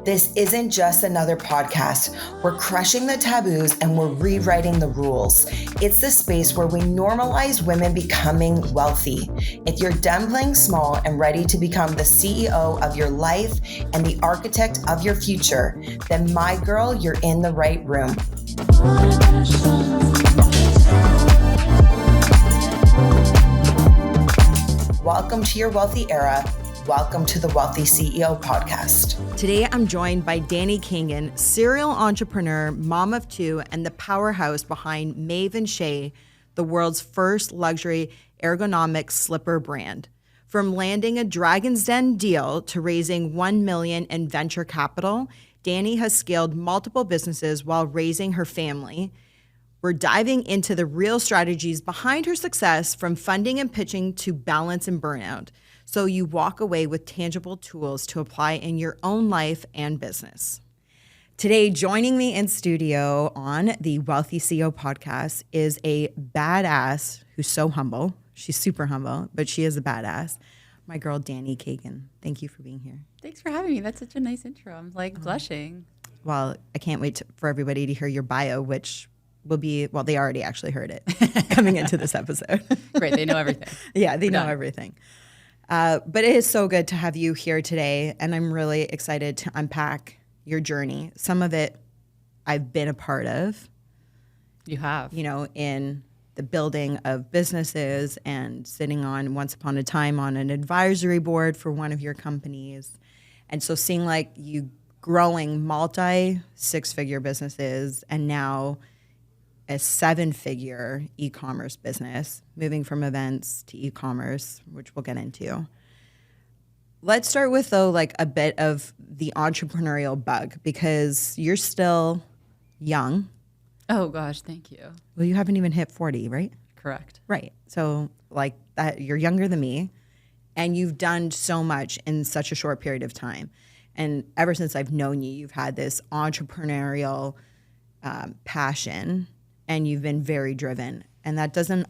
This isn't just another podcast. We're crushing the taboos and we're rewriting the rules. It's the space where we normalize women becoming wealthy. If you're done playing small and ready to become the CEO of your life and the architect of your future, then my girl, you're in the right room. Welcome to your wealthy era. Welcome to the Wellthy CEO Podcast. Today, I'm joined by Dani Kagan, serial entrepreneur, mom of two, and the powerhouse behind Mave Chez, the world's first luxury ergonomic slipper brand. From landing a Dragon's Den deal to raising $1 million in venture capital, Dani has scaled multiple businesses while raising her family. We're diving into the real strategies behind her success, from funding and pitching to balance and burnout, so you walk away with tangible tools to apply in your own life and business. Today, joining me in studio on the Wellthy CEO Podcast is a badass who's so humble. She's super humble, but she is a badass. My girl, Dani Kagan. Thank you for being here. Thanks for having me. That's such a nice intro. I'm blushing. Well, I can't wait for everybody to hear your bio, which will be, well, they already actually heard it coming into this episode. Great. They know everything. Yeah, they know everything. But it is so good to have you here today, and I'm really excited to unpack your journey. Some of it I've been a part of. You have. You know, in the building of businesses and sitting on, once upon a time, on an advisory board for one of your companies. And so seeing like you growing multi-six-figure businesses and now a 7-figure e-commerce business, moving from events to e-commerce, which we'll get into. Let's start with, though, like a bit of the entrepreneurial bug, because you're still young. Oh, gosh, thank you. Well, you haven't even hit 40, right? Correct. Right. So like that, you're younger than me, and you've done so much in such a short period of time. And ever since I've known you, you've had this entrepreneurial passion, and you've been very driven, and that doesn't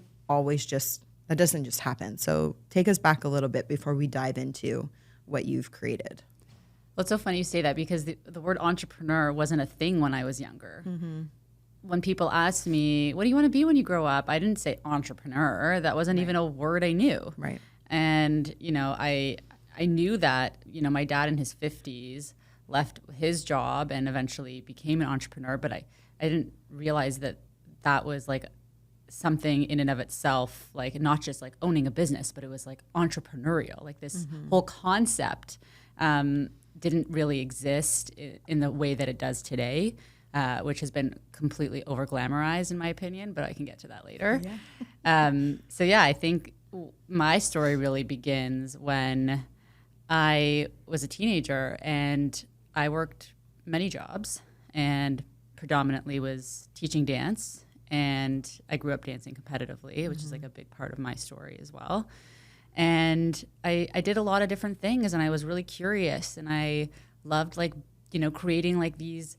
just happen. So take us back a little bit before we dive into what you've created. Well, it's so funny you say that, because the word entrepreneur wasn't a thing when I was younger. Mm-hmm. When people asked me, what do you want to be when you grow up? I didn't say entrepreneur. That wasn't even a word I knew. Right. And, you know, I knew that, you know, my dad in his 50s left his job and eventually became an entrepreneur, but I didn't realize that was like something in and of itself, like not just like owning a business, but it was like entrepreneurial. Like this whole concept didn't really exist in the way that it does today, which has been completely over glamorized in my opinion, but I can get to that later. Yeah. I think my story really begins when I was a teenager and I worked many jobs and predominantly was teaching dance. And I grew up dancing competitively, which is like a big part of my story as well. And I did a lot of different things, and I was really curious, and I loved, like, you know, creating like these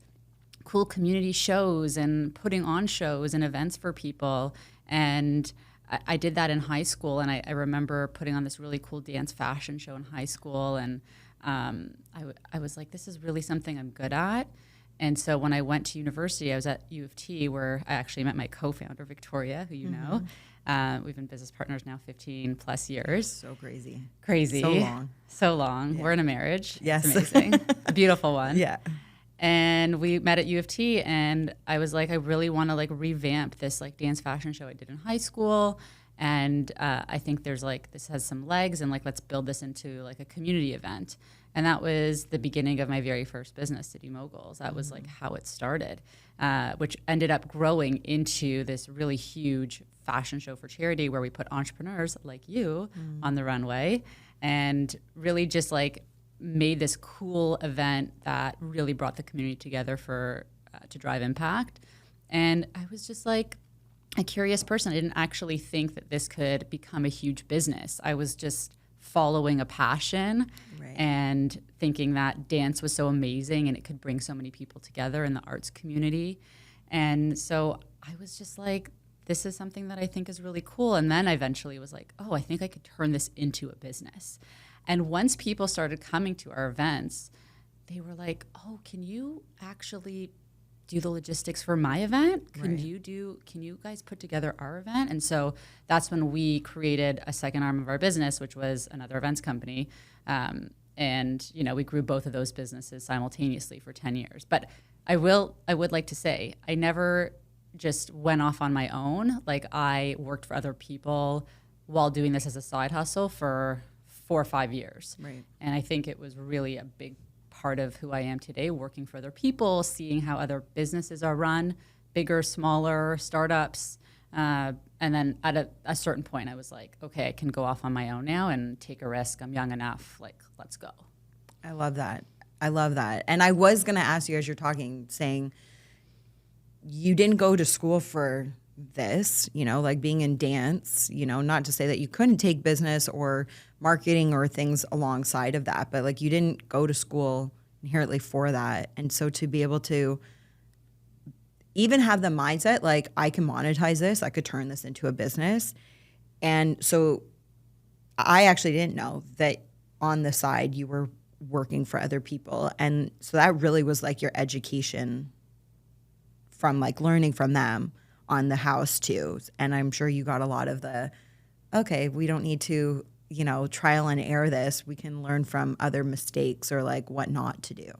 cool community shows and putting on shows and events for people. And I did that in high school, and I remember putting on this really cool dance fashion show in high school, and I was like, this is really something I'm good at. And so when I went to university, I was at U of T, where I actually met my co-founder, Victoria, who you know. We've been business partners now 15 plus years. So crazy. So long. Yeah. We're in a marriage. Yes. It's amazing. A beautiful one. Yeah. And we met at U of T, and I was like, I really want to like revamp this like dance fashion show I did in high school. And I think there's like, this has some legs, and like, let's build this into like a community event. And that was the beginning of my very first business, City Moguls. That was like how it started, which ended up growing into this really huge fashion show for charity, where we put entrepreneurs like you on the runway, and really just like made this cool event that really brought the community together for to drive impact. And I was just like a curious person. I didn't actually think that this could become a huge business. I was just following a passion and thinking that dance was so amazing and it could bring so many people together in the arts community. And so I was just like, this is something that I think is really cool. And then I eventually was like, oh, I think I could turn this into a business. And once people started coming to our events, they were like, oh, can you actually do the logistics for my event? Can you guys put together our event? And so that's when we created a second arm of our business, which was another events company. And, you know, we grew both of those businesses simultaneously for 10 years. But I would like to say, I never just went off on my own. Like, I worked for other people while doing this as a side hustle for 4 or 5 years. Right. And I think it was really a big part of who I am today, working for other people, seeing how other businesses are run, bigger, smaller, startups. And then at a certain point, I was like, okay, I can go off on my own now and take a risk. I'm young enough. Like, let's go. I love that. I love that. And I was going to ask you as you're talking, saying you didn't go to school for this, you know, like being in dance, you know, not to say that you couldn't take business or marketing or things alongside of that, but like you didn't go to school inherently for that. And so to be able to even have the mindset, like I can monetize this, I could turn this into a business. And so I actually didn't know that on the side you were working for other people. And so that really was like your education from like learning from them on the house too. And I'm sure you got a lot of the, okay, we don't need to, you know, trial and error this. We can learn from other mistakes or like what not to do.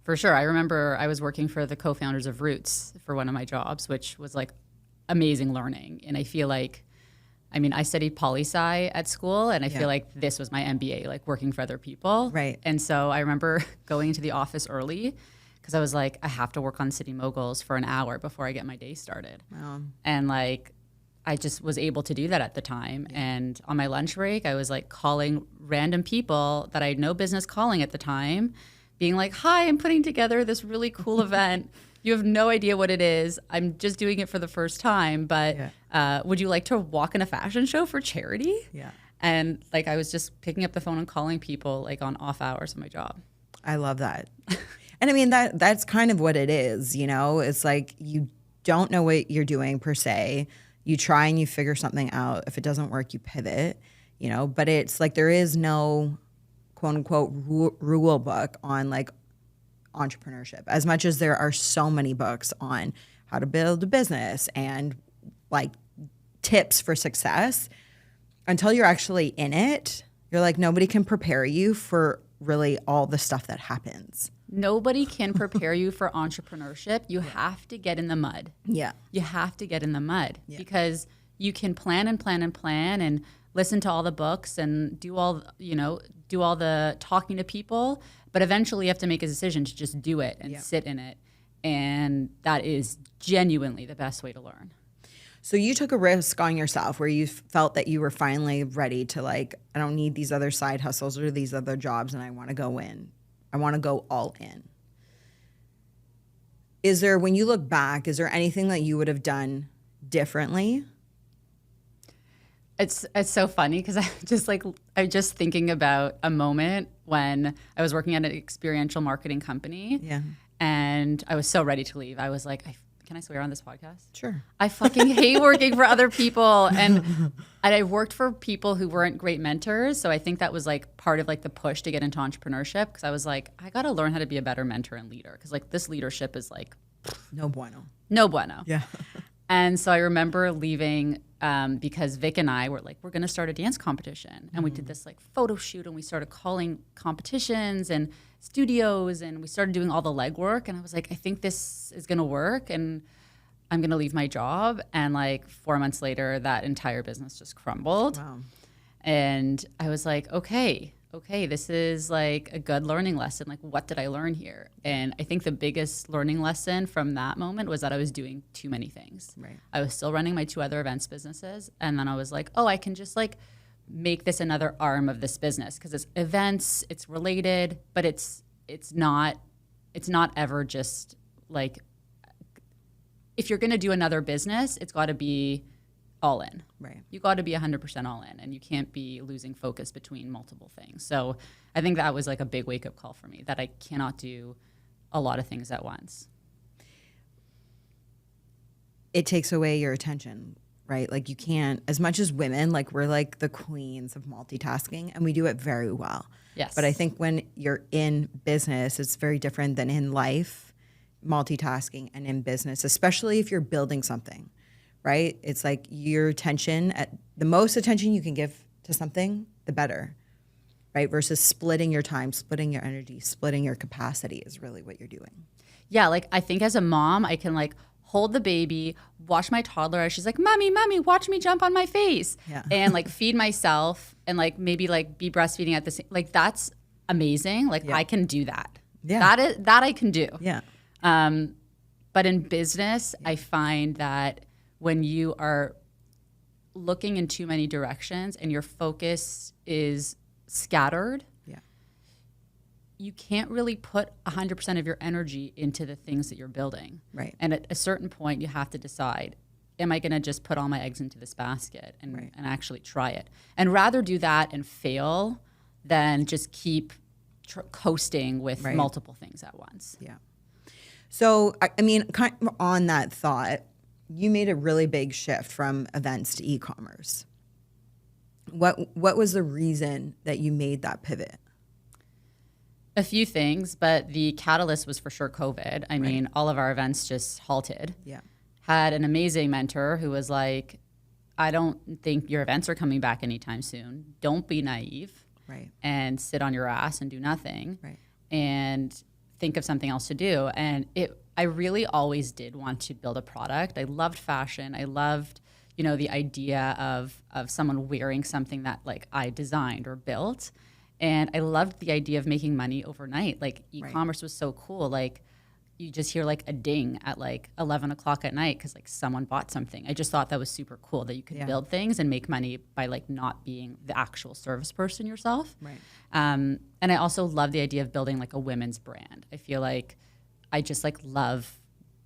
For sure. I remember I was working for the co-founders of Roots for one of my jobs, which was like amazing learning. And I feel like, I mean, I studied poli-sci at school, and I feel like this was my MBA, like working for other people. Right. And so I remember going into the office early because I was like, I have to work on City Moguls for an hour before I get my day started. And like, I just was able to do that at the time. And on my lunch break, I was like calling random people that I had no business calling at the time, being like, hi, I'm putting together this really cool event. You have no idea what it is. I'm just doing it for the first time, but would you like to walk in a fashion show for charity? Yeah. And like, I was just picking up the phone and calling people like on off hours of my job. I love that. And I mean, that's kind of what it is, you know? It's like you don't know what you're doing per se. You try and you figure something out. If it doesn't work, you pivot, you know? But it's like there is no quote unquote rule book on like entrepreneurship, as much as there are so many books on how to build a business and like tips for success. Until you're actually in it, you're like, nobody can prepare you for really all the stuff that happens. Nobody can prepare you for entrepreneurship. You have to get in the mud. Yeah. You have to get in the mud because you can plan and plan and plan and listen to all the books and do all the talking to people, but eventually you have to make a decision to just do it and sit in it. And that is genuinely the best way to learn. So you took a risk on yourself where you felt that you were finally ready to like, I don't need these other side hustles or these other jobs, and I want to go in. I want to go all in. Is there, when you look back, is there anything that you would have done differently? It's so funny because I'm just thinking about a moment when I was working at an experiential marketing company. Yeah. And I was so ready to leave. I was like, can I swear on this podcast? Sure. I fucking hate working for other people. And I worked for people who weren't great mentors. So I think that was like part of like the push to get into entrepreneurship. Because I was like, I got to learn how to be a better mentor and leader. Because like this leadership is like. No bueno. No bueno. Yeah. And so I remember leaving because Vic and I were like, we're going to start a dance competition. And we did this like photo shoot, and we started calling competitions and studios, and we started doing all the legwork. And I was like, I think this is going to work, and I'm going to leave my job. And like 4 months later, that entire business just crumbled. Wow. And I was like, okay, this is like a good learning lesson. Like, what did I learn here? And I think the biggest learning lesson from that moment was that I was doing too many things. Right. I was still running my 2 other events businesses. And then I was like, oh, I can just like make this another arm of this business because it's events, it's related, but it's not ever just like, if you're going to do another business, it's got to be all in. Right. You got to be 100% all in, and you can't be losing focus between multiple things. So I think that was like a big wake-up call for me, that I cannot do a lot of things at once. It takes away your attention, right? Like you can't, as much as women, like we're like the queens of multitasking and we do it very well. Yes. But I think when you're in business, it's very different than in life, multitasking and in business, especially if you're building something, right? It's like your attention, the most attention you can give to something, the better, right? Versus splitting your time, splitting your energy, splitting your capacity is really what you're doing. Yeah, like I think as a mom, I can like hold the baby, watch my toddler as she's like, mommy, watch me jump on my face. Yeah. And like feed myself and like maybe like be breastfeeding at the same, like that's amazing. Like I can do that. Yeah. That I can do. Yeah. But in business, I find that when you are looking in too many directions and your focus is scattered, you can't really put 100% of your energy into the things that you're building. Right. And at a certain point, you have to decide, am I going to just put all my eggs into this basket and actually try it? And rather do that and fail than just keep coasting with multiple things at once. Yeah. So, I mean, kind of on that thought, you made a really big shift from events to e-commerce. What was the reason that you made that pivot? A few things, but the catalyst was for sure COVID. I mean, all of our events just halted. Yeah. Had an amazing mentor who was like, I don't think your events are coming back anytime soon. Don't be naive. Right. And sit on your ass and do nothing. Right. And think of something else to do. And I really always did want to build a product. I loved fashion. I loved, the idea of someone wearing something that like I designed or built. And I loved the idea of making money overnight. Like e-commerce was so cool. Like you just hear like a ding at like 11 o'clock at night because like someone bought something. I just thought that was super cool that you could build things and make money by like not being the actual service person yourself. Right. And I also love the idea of building like a women's brand. I feel like I just like love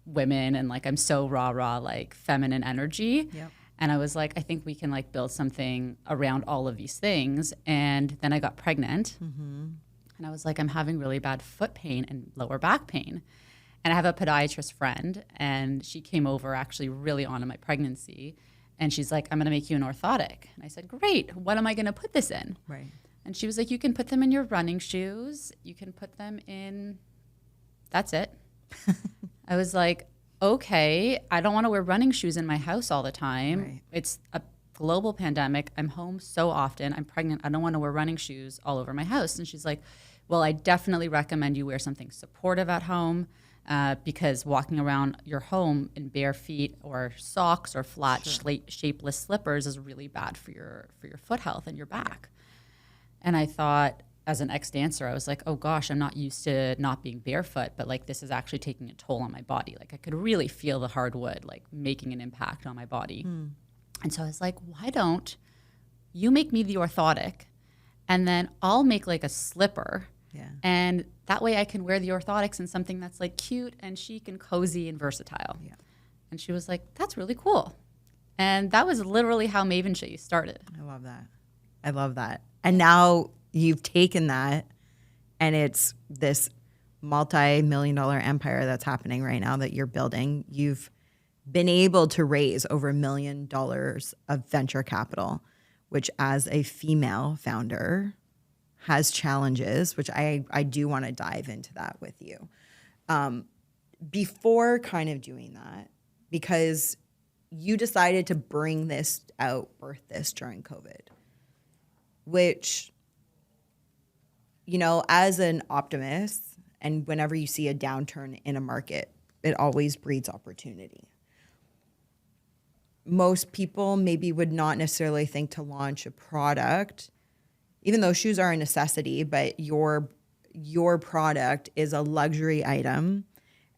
women and like I'm so raw like feminine energy. Yep. And I was like, I think we can like build something around all of these things. And then I got pregnant and I was like, I'm having really bad foot pain and lower back pain. And I have a podiatrist friend and she came over actually really on in my pregnancy. And she's like, I'm going to make you an orthotic. And I said, great. What am I going to put this in? Right. And she was like, you can put them in your running shoes. You can put them in, that's it. I was like, okay, I don't want to wear running shoes in my house all the time. Right. It's a global pandemic. I'm home so often. I'm pregnant. I don't want to wear running shoes all over my house. And she's like, well, I definitely recommend you wear something supportive at home because walking around your home in bare feet or socks or flat, shapeless slippers is really bad for your foot health and your back. And I thought, as an ex-dancer, I was like, oh gosh, I'm not used to not being barefoot, but like this is actually taking a toll on my body. Like I could really feel the hardwood like making an impact on my body. And so I was like, why don't you make me the orthotic and then I'll make like a slipper. Yeah. And that way I can wear the orthotics in something that's like cute and chic and cozy and versatile. Yeah. And she was like, that's really cool. And that was literally how Mave Chez started. I love that. And now you've taken that and it's this multi-million-dollar empire that's happening right now that you're building. You've been able to raise over $1 million of venture capital, which as a female founder has challenges, which I do want to dive into that with you. Before kind of doing that, because you decided to bring this out, birth this during COVID, which, as an optimist, and whenever you see a downturn in a market, it always breeds opportunity. Most people maybe would not necessarily think to launch a product, even though shoes are a necessity, but your product is a luxury item,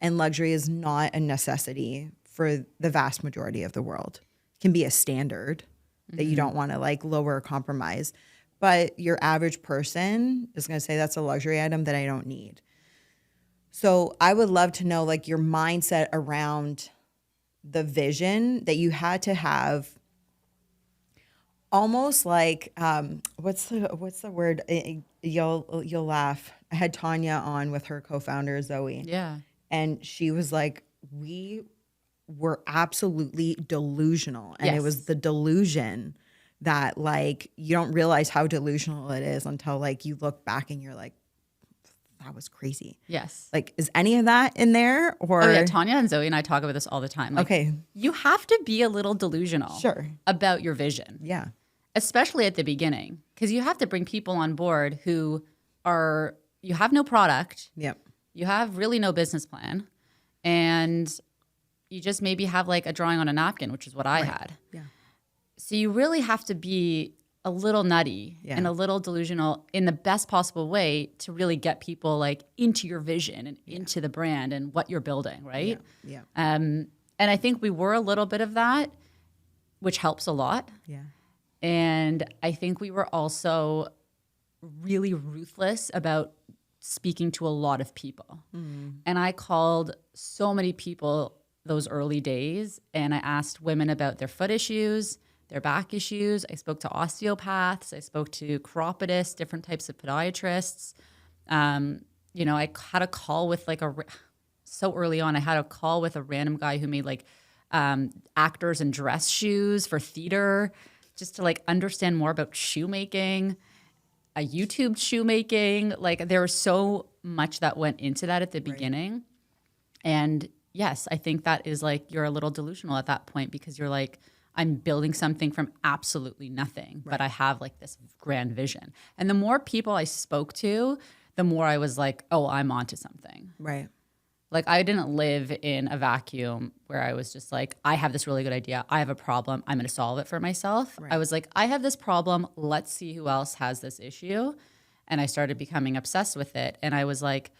and luxury is not a necessity for the vast majority of the world. It can be a standard that you don't want to like lower or compromise. But your average person is going to say that's a luxury item that I don't need. So I would love to know like your mindset around the vision that you had to have, almost like what's the word? You'll laugh. I had Tanya on with her co-founder Zoe. Yeah. And she was like, we were absolutely delusional. And Yes. it was the delusion that like, you don't realize how delusional it is until like you look back and you're like, that was crazy. Yes. Like, is any of that in there? Or Oh yeah, Tanya and Zoe and I talk about this all the time. Like, okay, you have to be a little delusional sure, about your vision, yeah, especially at the beginning, because you have to bring people on board who are, you have no product, yep, you have really no business plan, and you just maybe have like a drawing on a napkin, which is what I had. yeah, So you really have to be a little nutty Yeah. and a little delusional in the best possible way to really get people like into your vision and into the brand and what you're building, right? yeah, And I think we were a little bit of that, which helps a lot. yeah, And I think we were also really ruthless about speaking to a lot of people. And I called so many people those early days, and I asked women about their foot issues, their back issues. I spoke to osteopaths. I spoke to chiropodists, different types of podiatrists. You know, I had a call with like so early on, I had a call with a random guy who made like actors and dress shoes for theater, just to like understand more about shoemaking, a YouTube shoemaking. Like there was so much that went into that at the beginning. And yes, I think that is like, you're a little delusional at that point because you're like, I'm building something from absolutely nothing, but I have like this grand vision. And the more people I spoke to, the more I was like, oh, I'm onto something. right, Like I didn't live in a vacuum where I was just like, I have this really good idea. I have a problem. I'm going to solve it for myself. I was like, I have this problem. Let's see who else has this issue. And I started becoming obsessed with it. And I was like,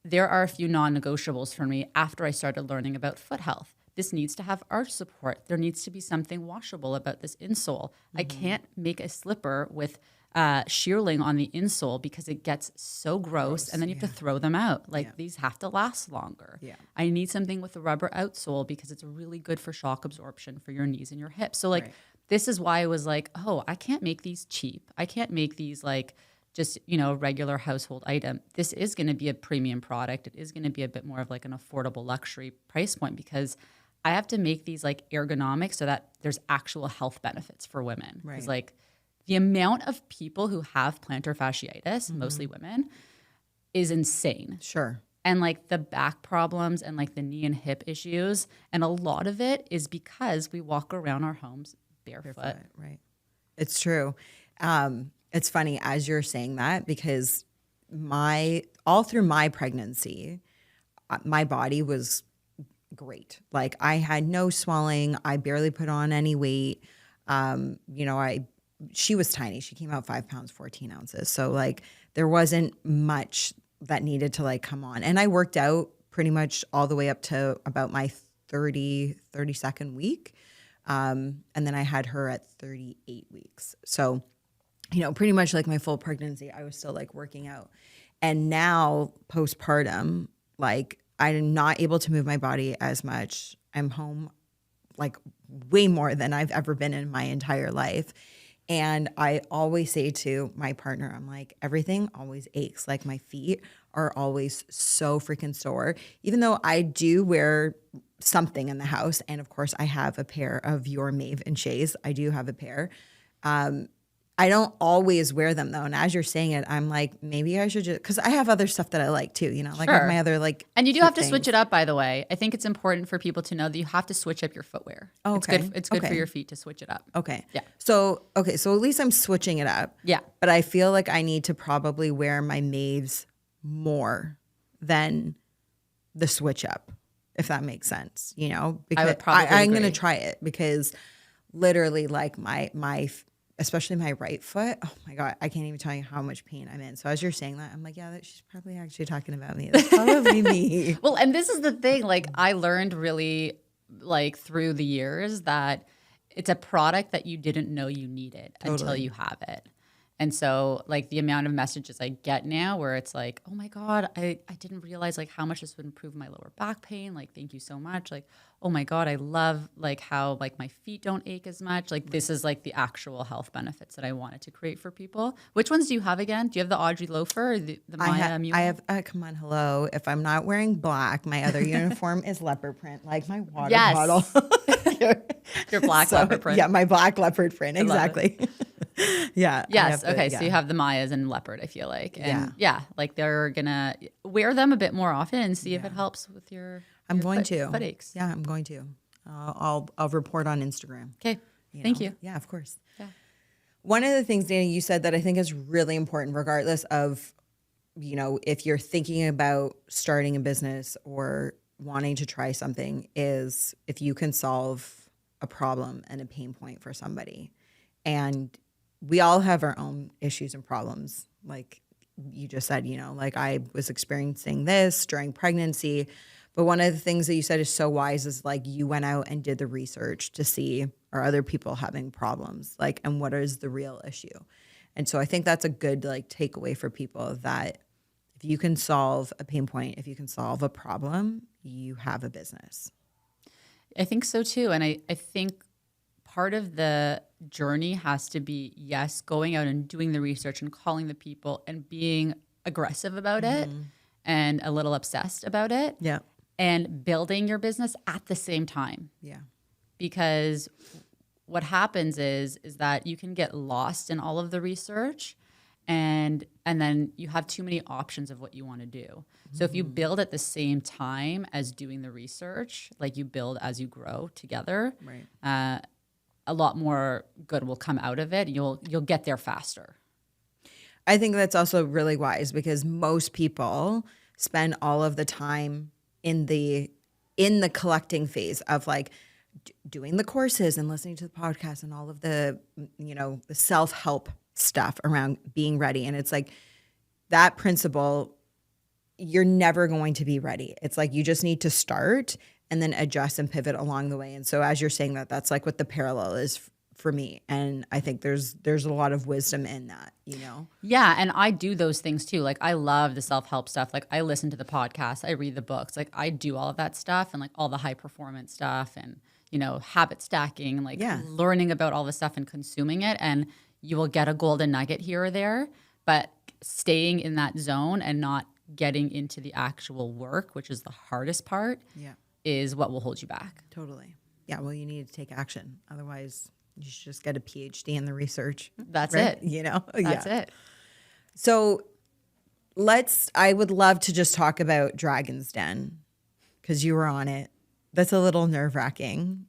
there are a few non-negotiables for me after I started learning about foot health. This needs to have arch support. There needs to be something washable about this insole. I can't make a slipper with shearling on the insole because it gets so gross and then you have to throw them out. Like these have to last longer. Yeah. I need something with a rubber outsole because it's really good for shock absorption for your knees and your hips. So like this is why I was like, oh, I can't make these cheap. I can't make these like just, you know, regular household item. This is going to be a premium product. It is going to be a bit more of like an affordable luxury price point because I have to make these like ergonomic so that there's actual health benefits for women. Because like the amount of people who have plantar fasciitis, mostly women, is insane. sure, And like the back problems and like the knee and hip issues. And a lot of it is because we walk around our homes barefoot. right. It's true. It's funny as you're saying that because all through my pregnancy, my body was great. Like I had no swelling. I barely put on any weight. You know, she was tiny. She came out 5 pounds, 14 ounces. So like there wasn't much that needed to like come on. And I worked out pretty much all the way up to about my 32nd week. And then I had her at 38 weeks. So, you know, pretty much like my full pregnancy, I was still like working out. And now postpartum, like I'm not able to move my body as much. I'm home like way more than I've ever been in my entire life. And I always say to my partner, I'm like, everything always aches. Like my feet are always so freaking sore, even though I do wear something in the house. And of course I have a pair of your Mave Chez. I do have a pair. I don't always wear them though. And as you're saying it, I'm like, maybe I should just, because I have other stuff that I like too, you know, like I have my other like. And you do have to switch it up, by the way. I think it's important for people to know that you have to switch up your footwear. Oh, okay. It's good for your feet to switch it up. Okay. Yeah. So at least I'm switching it up. Yeah. But I feel like I need to probably wear my Maves more than the switch up, if that makes sense, you know, because I'm going to try it because literally like my especially my right foot. Oh my God, I can't even tell you how much pain I'm in. So as you're saying that, I'm like, yeah, she's probably actually talking about me. That's probably me. Well, and this is the thing, like I learned really like through the years that it's a product that you didn't know you needed until you have it. And so like the amount of messages I get now where it's like, oh my God, I didn't realize like how much this would improve my lower back pain. Like, thank you so much. Like, oh my God, I love like how like my feet don't ache as much. Like this is like the actual health benefits that I wanted to create for people. Which ones do you have again? Do you have the Audrey loafer or the Maya Mule? I have, come on, hello. If I'm not wearing black, my other uniform is leopard print, like my water bottle. Your black leopard print. Yeah, my black leopard print, exactly. Yeah. Yes. Okay. So you have the Mayas and leopard, I feel like. And like they're going to wear them a bit more often and see if it helps with your foot aches. Yeah, I'm going to. I'll report on Instagram. Okay. Thank you. Yeah, of course. Yeah. One of the things, Dani, you said that I think is really important, regardless of, if you're thinking about starting a business or wanting to try something, is if you can solve a problem and a pain point for somebody. And we all have our own issues and problems. Like you just said, like I was experiencing this during pregnancy. But one of the things that you said is so wise is like you went out and did the research to see are other people having problems, like, and what is the real issue. And so I think that's a good like takeaway for people, that if you can solve a pain point, if you can solve a problem, you have a business. I think so too. And I think part of the journey has to be, yes, going out and doing the research and calling the people and being aggressive about it and a little obsessed about it. Yeah. And building your business at the same time. Yeah. Because what happens is that you can get lost in all of the research and then you have too many options of what you want to do. So if you build at the same time as doing the research, like you build as you grow together, right. A lot more good will come out of it. You'll get there faster. I think that's also really wise, because most people spend all of the time in the collecting phase of like doing the courses and listening to the podcast and all of the, the self-help stuff around being ready. And it's like that principle, you're never going to be ready. It's like you just need to start and then adjust and pivot along the way. And so as you're saying that, that's like what the parallel is for me. And I think there's a lot of wisdom in that, Yeah, and I do those things too. Like I love the self-help stuff. Like I listen to the podcast, I read the books. Like I do all of that stuff and like all the high performance stuff and, habit stacking, like learning about all the stuff and consuming it. And you will get a golden nugget here or there, but staying in that zone and not getting into the actual work, which is the hardest part, is what will hold you back. Totally. Yeah, well, you need to take action. Otherwise, you should just get a PhD in the research. That's right? it. That's it. So I would love to just talk about Dragon's Den, because you were on it. That's a little nerve-wracking.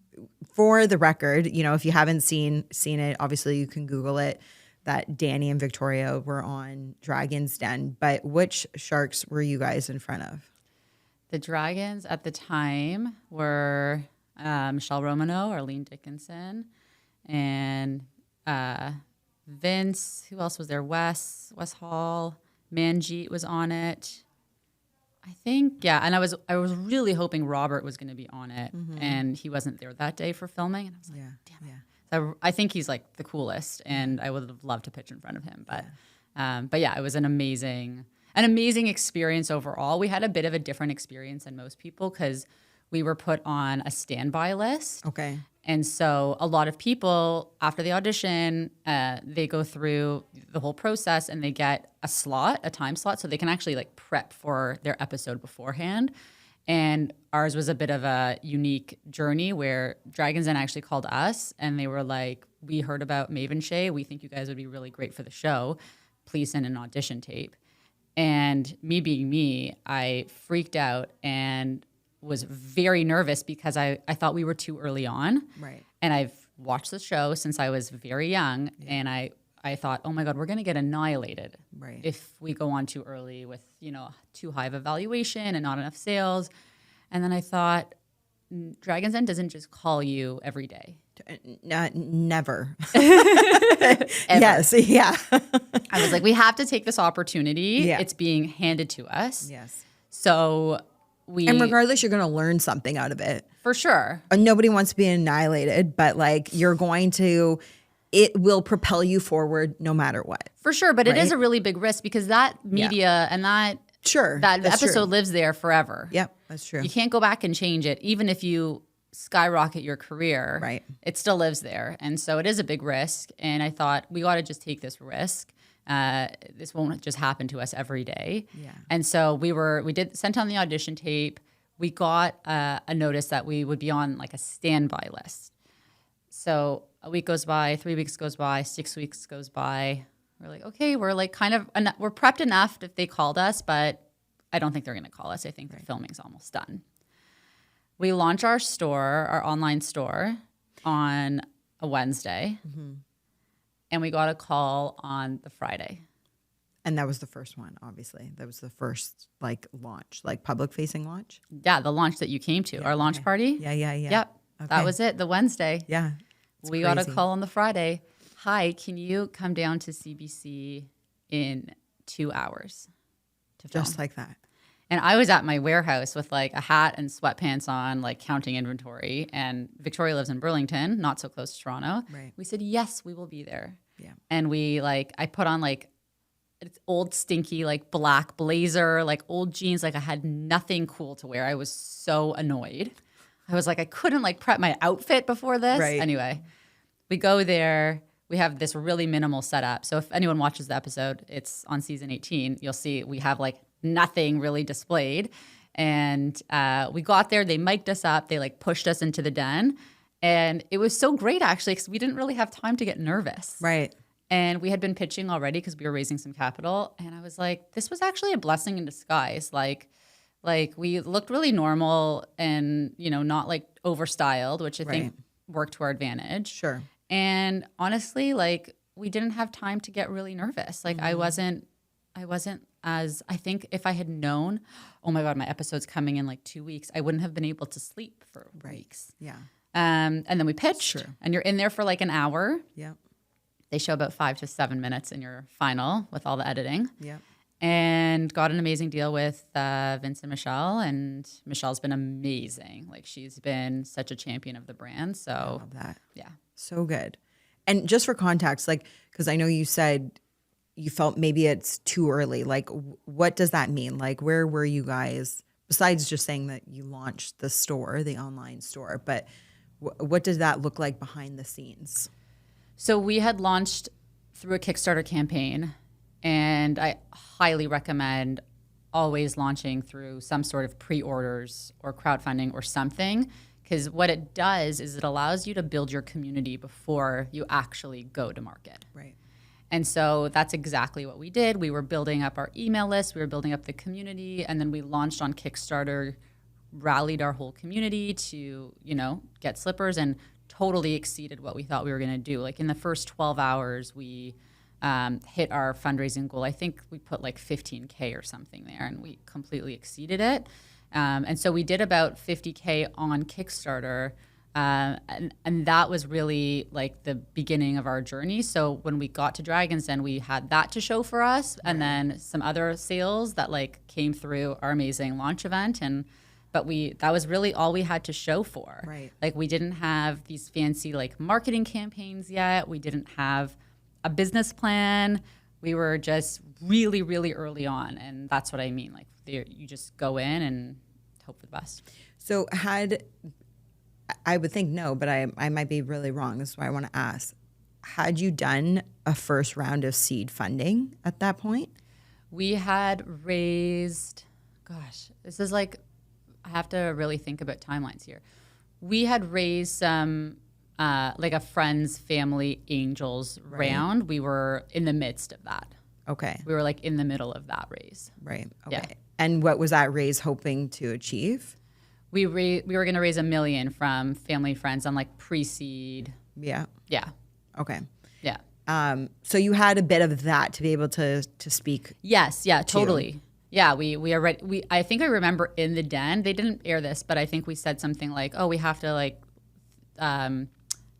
For the record, if you haven't seen it, obviously you can Google it, that Dani and Victoria were on Dragon's Den. But which sharks were you guys in front of? The dragons at the time were Michelle Romanow, Arlene Dickinson, and Vince. Who else was there? Wes Hall, Manjeet was on it. I think, and I was really hoping Robert was going to be on it, and he wasn't there that day for filming. And I was like, damn it. So I think he's like the coolest, and I would have loved to pitch in front of him. But it was an amazing experience overall. We had a bit of a different experience than most people because we were put on a standby list. Okay. And so a lot of people, after the audition, they go through the whole process and they get a time slot, so they can actually like prep for their episode beforehand. And ours was a bit of a unique journey where Dragon's Den actually called us and they were like, we heard about Mave Chez. We think you guys would be really great for the show. Please send an audition tape. And me being me, I freaked out and was very nervous because I thought we were too early on. Right. And I've watched the show since I was very young. Yeah. And I thought, oh my God, we're going to get annihilated if we go on too early with, too high of a valuation and not enough sales. And then I thought, Dragon's Den doesn't just call you every day. Never. Yes. Yeah. I was like, we have to take this opportunity. Yeah. It's being handed to us. Yes. So and regardless, you're going to learn something out of it. For sure. Nobody wants to be annihilated, but like you're going to it will propel you forward no matter what. For sure. But right? it is a really big risk because that media and that episode lives there forever. Yep, that's true. You can't go back and change it. Even if you skyrocket your career, right, it still lives there. And so it is a big risk. And I thought we got to just take this risk. This won't just happen to us every day. Yeah. And so we sent on the audition tape. We got a notice that we would be on like a standby list. So a week goes by, 3 weeks goes by, 6 weeks goes by. We're like, okay, we're like we're prepped enough if they called us, but I don't think they're going to call us. I think the filming's almost done. We launch our online store on a Wednesday, and we got a call on the Friday. And that was the first one, obviously. That was the first like launch, like public facing launch. Yeah, the launch that you came to, our launch party. Yeah. Yep, that was it, the Wednesday. Yeah. We got a call on the Friday. Hi, can you come down to CBC in 2 hours to film? Just like that. And I was at my warehouse with like a hat and sweatpants on, like counting inventory. And Victoria lives in Burlington, not so close to Toronto. Right. We said, yes, we will be there. Yeah. And I put on like it's old stinky like black blazer, like old jeans. Like I had nothing cool to wear. I was so annoyed. I was like, I couldn't like prep my outfit before this. Right. Anyway, we go there. We have this really minimal setup. So if anyone watches the episode, it's on season 18. You'll see we have like nothing really displayed. And we got there. They mic'd us up. They like pushed us into the den. And it was so great actually because we didn't really have time to get nervous. Right. And we had been pitching already because we were raising some capital. And I was like, this was actually a blessing in disguise. Like we looked really normal and, not like overstyled, which I think worked to our advantage. Sure. And honestly, like we didn't have time to get really nervous. Like I wasn't as, I think if I had known, oh my God, my episode's coming in like 2 weeks, I wouldn't have been able to sleep for weeks. Yeah. And then we pitched and you're in there for like an hour. Yeah. They show about 5 to 7 minutes in your final with all the editing. Yeah. And got an amazing deal with Vince and Michelle. And Michelle's been amazing. Like she's been such a champion of the brand. So I love that. Yeah. So good. And just for context, like, because I know you said you felt maybe it's too early. Like, what does that mean? Like, where were you guys, besides just saying that you launched the store, the online store, but what does that look like behind the scenes? So we had launched through a Kickstarter campaign, and I highly recommend always launching through some sort of pre-orders or crowdfunding or something, because what it does is it allows you to build your community before you actually go to market. Right. And so that's exactly what we did. We were building up our email list, we were building up the community, and then we launched on Kickstarter, rallied our whole community to, get slippers, and totally exceeded what we thought we were going to do. Like in the first 12 hours, we hit our fundraising goal. I think we put like 15K or something there, and we completely exceeded it. And so we did about 50K on Kickstarter, and that was really like the beginning of our journey. So when we got to Dragon's Den, we had that to show for us, and then some other sales that like came through our amazing launch event. But that was really all we had to show for. Right. Like we didn't have these fancy like marketing campaigns yet. We didn't have a business plan. We were just really, really early on. And that's what I mean. Like you just go in and hope for the best. So I would think no, but I might be really wrong. This is why I want to ask. Had you done a first round of seed funding at that point? We had raised, this is like, I have to really think about timelines here. We had raised some, like a friends, family, angels round. We were in the midst of that. Okay. We were like in the middle of that raise. Right. Okay. Yeah. And what was that raise hoping to achieve? We were going to raise $1 million from family and friends on like pre-seed. Yeah. Yeah. Okay. Yeah. So you had a bit of that to be able to speak. Yes. Yeah. Totally. Yeah, we already. I think I remember in the den. They didn't air this, but I think we said something like, "Oh, we have to like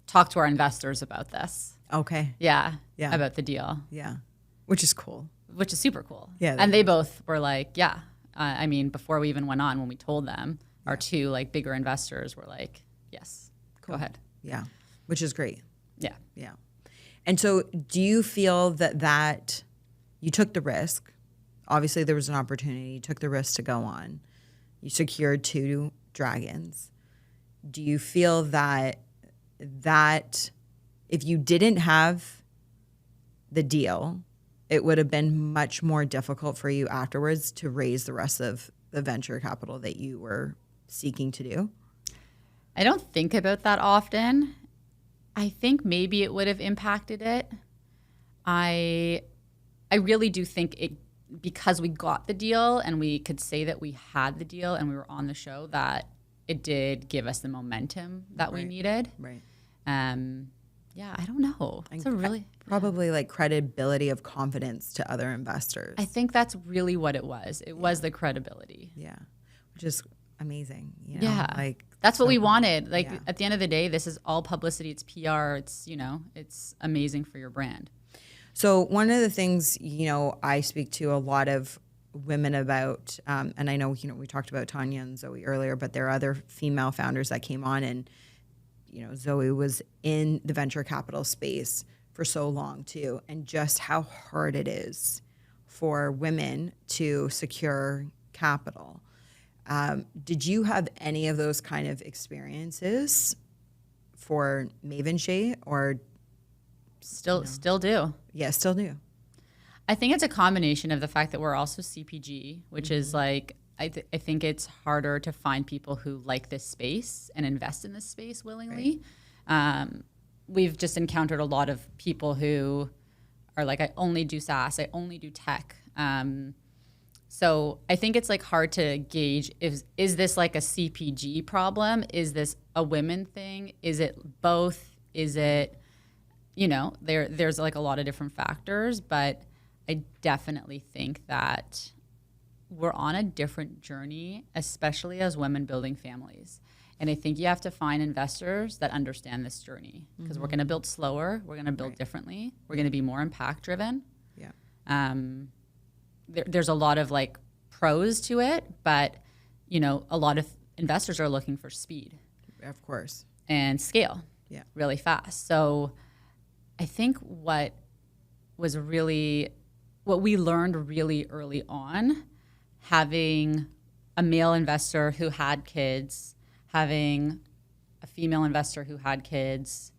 talk to our investors about this." Okay. Yeah. Yeah. About the deal. Yeah. Which is cool. Which is super cool. Yeah. And they both were like, "Yeah." I mean, before we even went on, when we told them, our two like bigger investors were like, "Yes, cool. Go ahead." Yeah. Which is great. Yeah. Yeah. And so do you feel that you took the risk? Obviously, there was an opportunity. You took the risk to go on. You secured 2 dragons. Do you feel that if you didn't have the deal, it would have been much more difficult for you afterwards to raise the rest of the venture capital that you were seeking to do? I don't think about that often. I think maybe it would have impacted it. I really do think it, because we got the deal and we could say that we had the deal and we were on the show, that it did give us the momentum that we needed. Right. Yeah, I don't know. It's a really probably like credibility of confidence to other investors. I think that's really what it was. It was the credibility. Yeah, which is amazing. You know? Yeah, like that's what we wanted. Like at the end of the day, this is all publicity. It's PR. It's it's amazing for your brand. So one of the things I speak to a lot of women about, and I know we talked about Tanya and Zoe earlier, but there are other female founders that came on, and Zoe was in the venture capital space for so long too, and just how hard it is for women to secure capital. Did you have any of those kind of experiences for Mave Chez, or still do? Yeah, still do. I think it's a combination of the fact that we're also CPG, which is like, I think it's harder to find people who like this space and invest in this space willingly. Right. We've just encountered a lot of people who are like, I only do SaaS, I only do tech. So I think it's like hard to gauge, is this like a CPG problem? Is this a women thing? Is it both? Is it, there's like a lot of different factors, but I definitely think that we're on a different journey, especially as women building families. And I think you have to find investors that understand this journey, because we're going to build slower, we're going to build differently, we're going to be more impact driven. Yeah. There's a lot of like pros to it, but a lot of investors are looking for speed, of course, and scale, really fast. So I think what we learned really early on, having a male investor who had kids, having a female investor who had kids,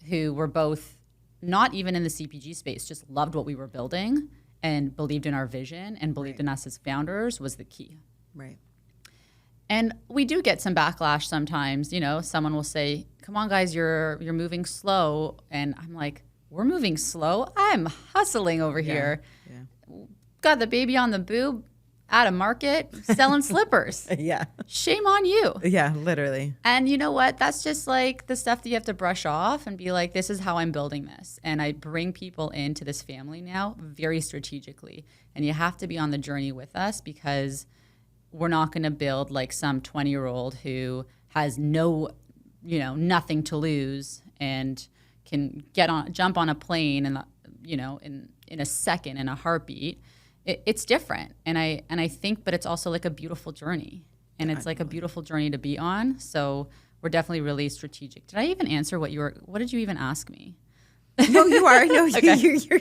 who were both not even in the CPG space, just loved what we were building and believed in our vision and believed in us as founders, was the key. Right. And we do get some backlash sometimes. Someone will say, come on, guys, you're moving slow. And I'm like, we're moving slow? I'm hustling over here. Yeah. Got the baby on the boob, out of market, selling slippers. Yeah. Shame on you. Yeah, literally. And you know what? That's just like the stuff that you have to brush off and be like, this is how I'm building this. And I bring people into this family now very strategically. And you have to be on the journey with us, because we're not going to build like some 20-year-old who has nothing to lose and can jump on a plane and in a second, in a heartbeat. It's different, and I think, but it's also like a beautiful journey, and it's like a beautiful journey to be on. So we're definitely really strategic. Did I even answer what did you even ask me? No, you are. No, okay.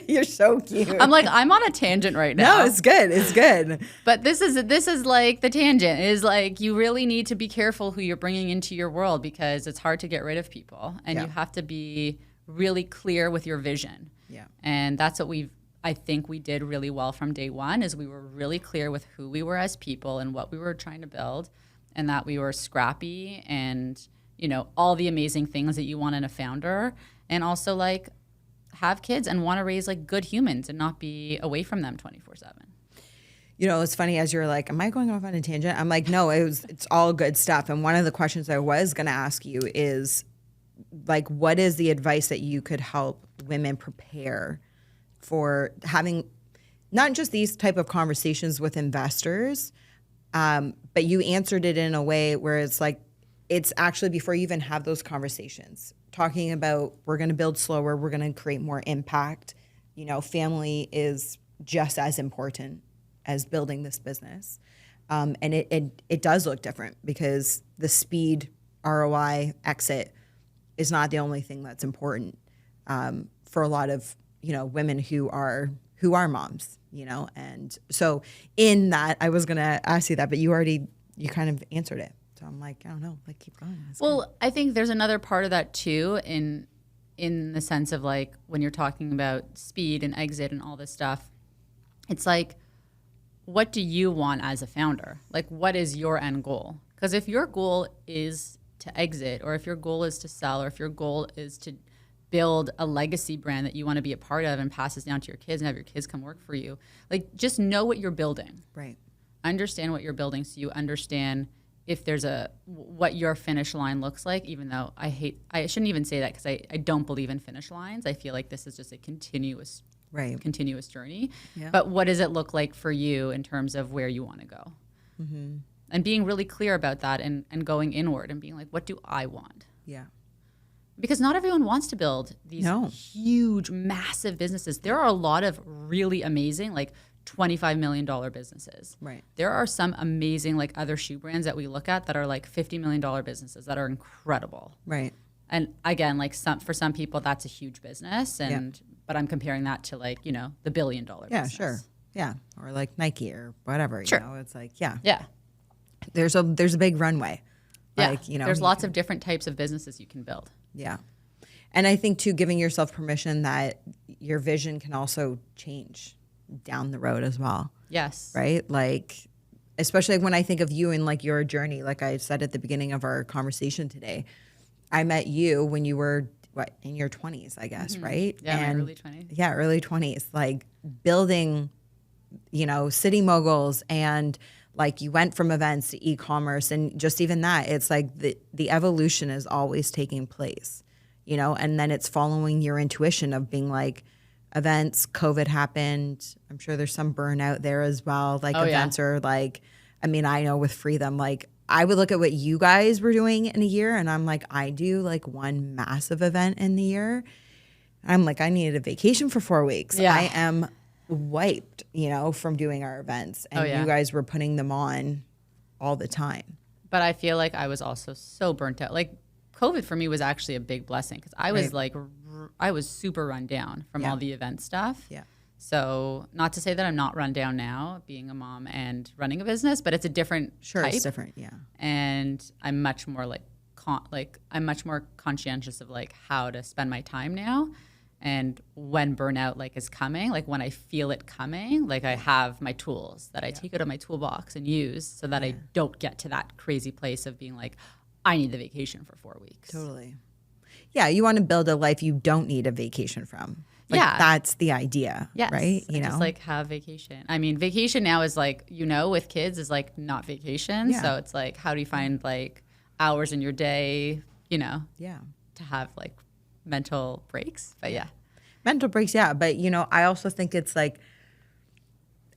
You're so cute. I'm like, I'm on a tangent right now. No, it's good. It's good. But this is like the tangent is like, you really need to be careful who you're bringing into your world, because it's hard to get rid of people, and you have to be really clear with your vision. Yeah. And that's what I think we did really well from day one, is we were really clear with who we were as people and what we were trying to build, and that we were scrappy and, all the amazing things that you want in a founder, and also like have kids and want to raise like good humans and not be away from them 24/7. It's funny, as you're like, am I going off on a tangent? I'm like, no, it's all good stuff. And one of the questions I was going to ask you is like, what is the advice that you could help women prepare for having not just these type of conversations with investors, but you answered it in a way where it's like, it's actually before you even have those conversations, talking about, we're going to build slower, we're going to create more impact. Family is just as important as building this business. And it does look different, because the speed, ROI, exit is not the only thing that's important for a lot of, you know, women who are moms, you know? And so in that, I was going to ask you that, but you kind of answered it. So I'm like, I don't know, like keep going. Well, I think there's another part of that too, in the sense of like when you're talking about speed and exit and all this stuff, it's like, what do you want as a founder? Like, what is your end goal? Because if your goal is to exit, or if your goal is to sell, or if your goal is to build a legacy brand that you want to be a part of and pass this down to your kids and have your kids come work for you, like just know what you're building. Right. Understand what you're building so you understand if there's what your finish line looks like, even though I shouldn't even say that because I don't believe in finish lines. I feel like this is just a continuous journey. Yeah. But what does it look like for you in terms of where you want to go? Mm-hmm. And being really clear about that and going inward and being like, what do I want? Yeah. Because not everyone wants to build these huge, massive businesses. There are a lot of really amazing, like $25 million businesses. Right. There are some amazing like other shoe brands that we look at that are like $50 million businesses that are incredible. Right. And again, like for some people that's a huge business, but I'm comparing that to like, you know, the $1 billion business. Yeah, sure. Yeah. Or like Nike or whatever, sure. You know, it's like, yeah. Yeah. There's a big runway. Yeah. Like, you know, there's lots of different types of businesses you can build. Yeah. And I think too, giving yourself permission that your vision can also change down the road as well. Yes. Right? Like, especially when I think of you and like your journey, like I said at the beginning of our conversation today, I met you when you were in your 20s, I guess, right? Yeah, my early 20s. Yeah, early 20s, like building, you know, City Moguls, and like you went from events to e-commerce, and just even that, it's like the evolution is always taking place, you know, and then it's following your intuition of being like, events, COVID happened. I'm sure there's some burnout there as well. Like events are like, I mean, I know with Freedom, like I would look at what you guys were doing in a year and I'm like, I do like one massive event in the year. I'm like, I needed a vacation for 4 weeks. Yeah. I am wiped, you know, from doing our events. And you guys were putting them on all the time. But I feel like I was also so burnt out. Like COVID for me was actually a big blessing because I was like, I was super run down from all the event stuff. Yeah. So not to say that I'm not run down now, being a mom and running a business, but it's a different type. It's different, yeah. And I'm much more I'm much more conscientious of like how to spend my time now, and when burnout like is coming, like when I feel it coming, like I have my tools that I take out of my toolbox and use so that I don't get to that crazy place of being like, I need the vacation for 4 weeks. Totally. Yeah, you want to build a life you don't need a vacation from. Like, that's the idea, right? You know, just like have vacation. I mean, vacation now is like, you know, with kids is like not vacation. So it's like, how do you find like hours in your day, you know, to have like mental breaks? But mental breaks, but you know, I also think it's like,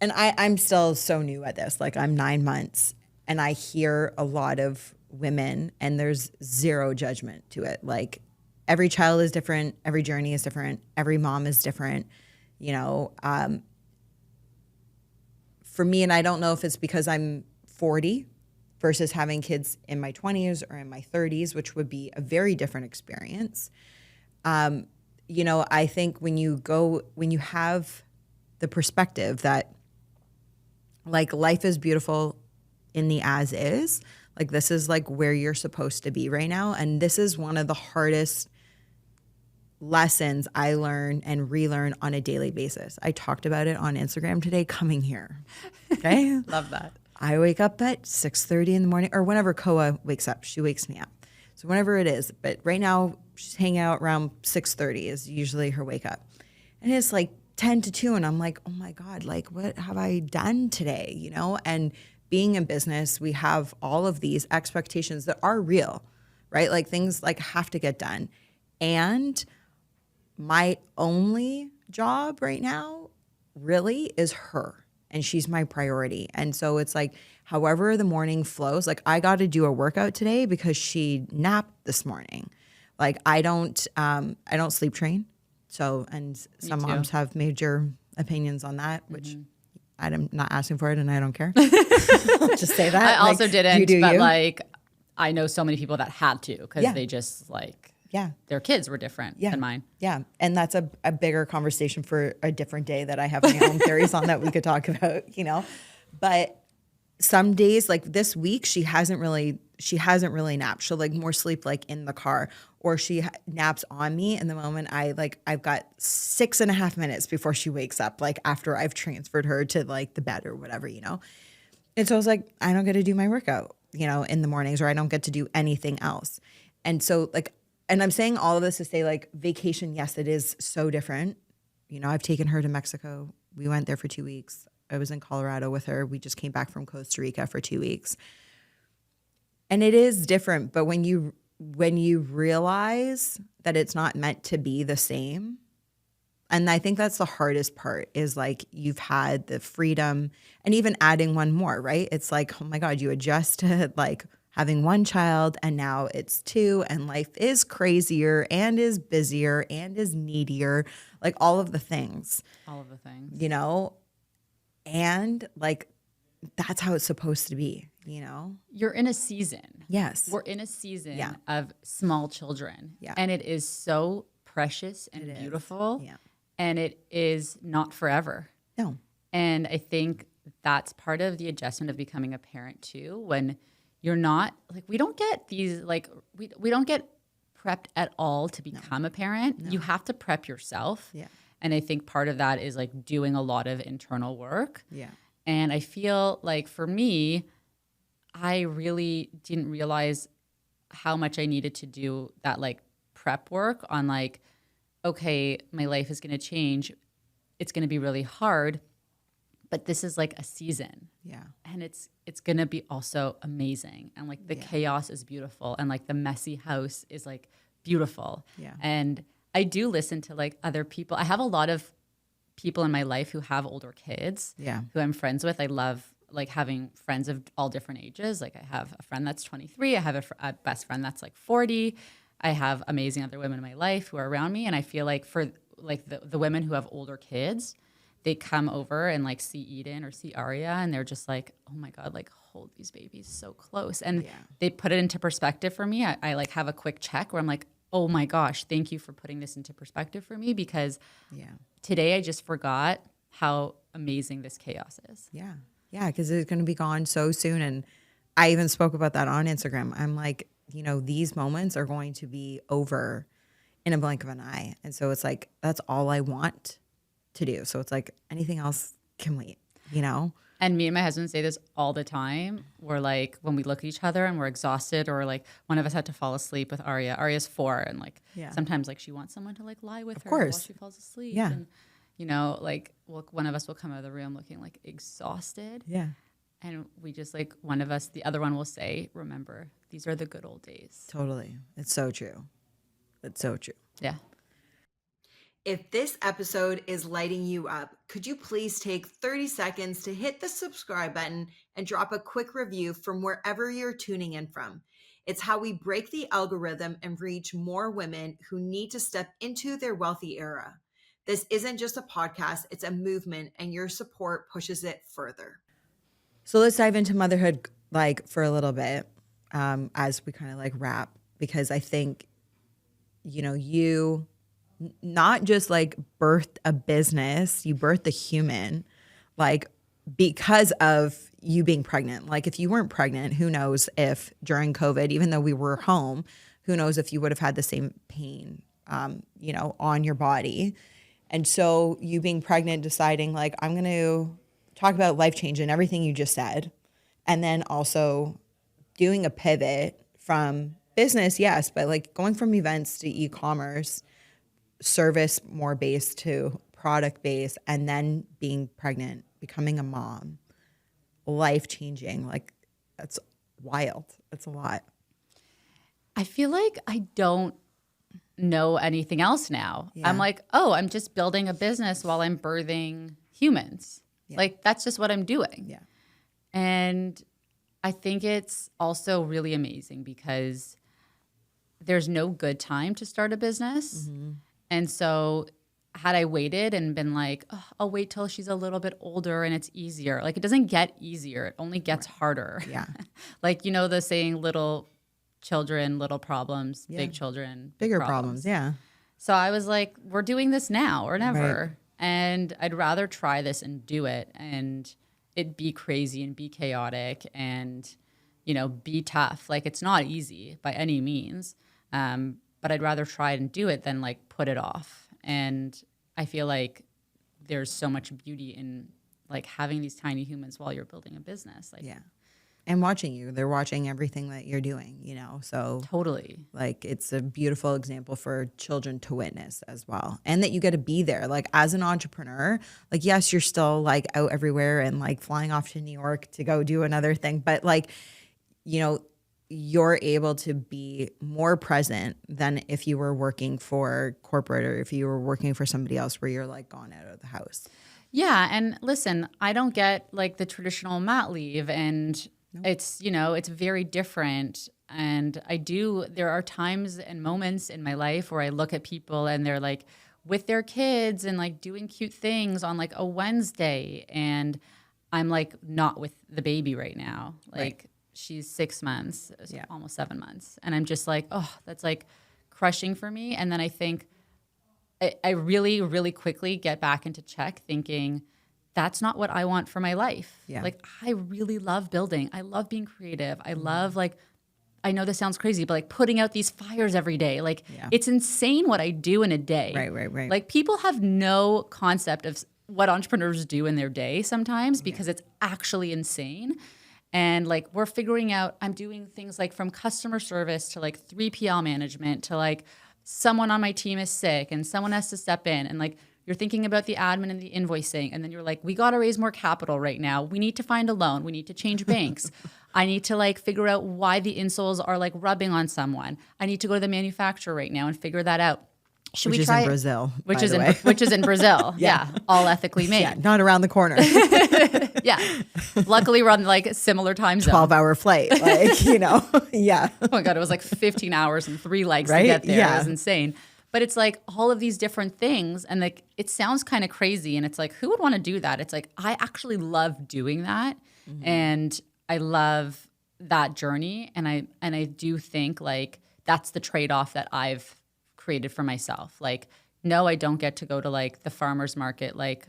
and I'm still so new at this. Like I'm 9 months, and I hear a lot of women, and there's zero judgment to it. Like every child is different, every journey is different, every mom is different, you know. For me, and I don't know if it's because I'm 40 versus having kids in my 20s or in my 30s, which would be a very different experience. You know, I think when you have the perspective that like life is beautiful in the as is, like this is like where you're supposed to be right now. And this is one of the hardest lessons I learn and relearn on a daily basis. I talked about it on Instagram today coming here. Okay? Love that. I wake up at 6:30 in the morning, or whenever Koa wakes up. She wakes me up. So whenever it is. But right now she's hanging out around 6:30 is usually her wake up. And it's like 10 to 2 and I'm like, oh my God, like what have I done today? You know? And being in business, we have all of these expectations that are real, right? Like things like have to get done. And my only job right now really is her, and she's my priority. And so it's like, however the morning flows, like I got to do a workout today because she napped this morning. Like I don't sleep train. So, and some moms have major opinions on that, which I'm not asking for it and I don't care. Just say that. I also like, didn't, you do but you. like I know so many people that had to because they just like their kids were different than mine. Yeah. And that's a bigger conversation for a different day that I have my own theories on that we could talk about, But some days, like this week, she hasn't really napped. She'll like more sleep like in the car, or she naps on me in the moment I've got 6.5 minutes before she wakes up, like after I've transferred her to like the bed or whatever, And so I was like, I don't get to do my workout, in the mornings, or I don't get to do anything else. And so and I'm saying all of this to say like vacation, yes, it is so different. I've taken her to Mexico. We went there for 2 weeks. I was in Colorado with her. We just came back from Costa Rica for 2 weeks. And it is different, but when you realize that it's not meant to be the same, and I think that's the hardest part, is like you've had the freedom, and even adding one more, right? It's like, oh my God, you adjust to like having one child and now it's two, and life is crazier and is busier and is needier, like all of the things. All of the things. And like that's how it's supposed to be, You're in a season. Yes. We're in a season of small children. Yeah. And it is so precious and beautiful. Yeah. And it is not forever. No. And I think that's part of the adjustment of becoming a parent too, when you're not like, we don't get these, like, we don't get prepped at all to become a parent. No. You have to prep yourself. Yeah. And I think part of that is like doing a lot of internal work. Yeah. And I feel like for me, I really didn't realize how much I needed to do that like prep work on like, okay, my life is going to change. It's going to be really hard, but this is like a season. Yeah. And it's going to be also amazing. And like the chaos is beautiful, and like the messy house is like beautiful. Yeah. And I do listen to like other people. I have a lot of people in my life who have older kids who I'm friends with. I love like having friends of all different ages. Like I have a friend that's 23. I have a best friend that's like 40. I have amazing other women in my life who are around me. And I feel like for like the women who have older kids, they come over and like see Eden or see Aria, and they're just like, oh my God, like hold these babies so close. And they put it into perspective for me. I like have a quick check where I'm like, oh my gosh, thank you for putting this into perspective for me, because today I just forgot how amazing this chaos is. Yeah. Yeah, because it's going to be gone so soon. And I even spoke about that on Instagram. I'm like, these moments are going to be over in a blink of an eye. And so it's like, that's all I want to do. So it's like anything else can wait, And me and my husband say this all the time. We're like, when we look at each other and we're exhausted, or like one of us had to fall asleep with Aria. Aria's 4, and like sometimes like she wants someone to like lie with her while she falls asleep. Yeah. And like one of us will come out of the room looking like exhausted. Yeah. And we just like, one of us, the other one will say, remember, these are the good old days. Totally. It's so true. It's so true. Yeah. If this episode is lighting you up, could you please take 30 seconds to hit the subscribe button and drop a quick review from wherever you're tuning in from? It's how we break the algorithm and reach more women who need to step into their wealthy era. This isn't just a podcast, it's a movement, and your support pushes it further. So let's dive into motherhood like for a little bit as we kind of like wrap, because I think, you not just like birthed a business, you birthed a human, like because of you being pregnant. Like if you weren't pregnant, who knows if during COVID, even though we were home, who knows if you would have had the same pain, on your body. And so you being pregnant, deciding like, I'm going to talk about life change and everything you just said. And then also doing a pivot from business, yes, but like going from events to e-commerce, service more based to product based, and then being pregnant, becoming a mom, life changing. Like that's wild. It's a lot. I feel like I don't know anything else now. Yeah. I'm like, oh, I'm just building a business while I'm birthing humans. Yeah. Like that's just what I'm doing. Yeah. And I think it's also really amazing because there's no good time to start a business. Mm-hmm. And so had I waited and been like, oh, I'll wait till she's a little bit older and it's easier. Like it doesn't get easier. It only gets harder. Yeah. Like, the saying, little children, little problems, big children, bigger problems. Yeah. So I was like, we're doing this now or never. Right. And I'd rather try this and do it and it be crazy and be chaotic and, be tough. Like, it's not easy by any means. But I'd rather try it and do it than like put it off. And I feel like there's so much beauty in like having these tiny humans while you're building a business. Like, yeah. And watching you, they're watching everything that you're doing, so totally. Like, it's a beautiful example for children to witness as well. And that you get to be there. Like, as an entrepreneur, like, yes, you're still like out everywhere and like flying off to New York to go do another thing. But like, you're able to be more present than if you were working for corporate or if you were working for somebody else where you're like gone out of the house. Yeah. And listen, I don't get like the traditional mat leave and it's, it's very different. And there are times and moments in my life where I look at people and they're like with their kids and like doing cute things on like a Wednesday. And I'm like not with the baby right now. Like, right. She's 6 months, almost 7 months. And I'm just like, oh, that's like crushing for me. And then I think I really, really quickly get back into check thinking that's not what I want for my life. Yeah. Like, I really love building. I love being creative. I love like, I know this sounds crazy, but like putting out these fires every day. Like it's insane what I do in a day. Right. Like people have no concept of what entrepreneurs do in their day sometimes because it's actually insane. And like we're figuring out, I'm doing things like from customer service to like 3PL management to like someone on my team is sick and someone has to step in. And like you're thinking about the admin and the invoicing. And then you're like, we got to raise more capital right now. We need to find a loan. We need to change banks. I need to like figure out why the insoles are like rubbing on someone. I need to go to the manufacturer right now and figure that out. Which is in Brazil, which is in Brazil. Yeah. All ethically made. Yeah, not around the corner. Yeah. Luckily, we're on like a similar time zone. 12-hour flight. Like, yeah. Oh my God, it was like 15 hours and 3 legs to get there. Yeah. It was insane. But it's like all of these different things. And like it sounds kind of crazy. And it's like, who would want to do that? It's like, I actually love doing that. Mm-hmm. And I love that journey. And I do think like that's the trade-off that I've created for myself. Like, no, I don't get to go to like the farmer's market, like,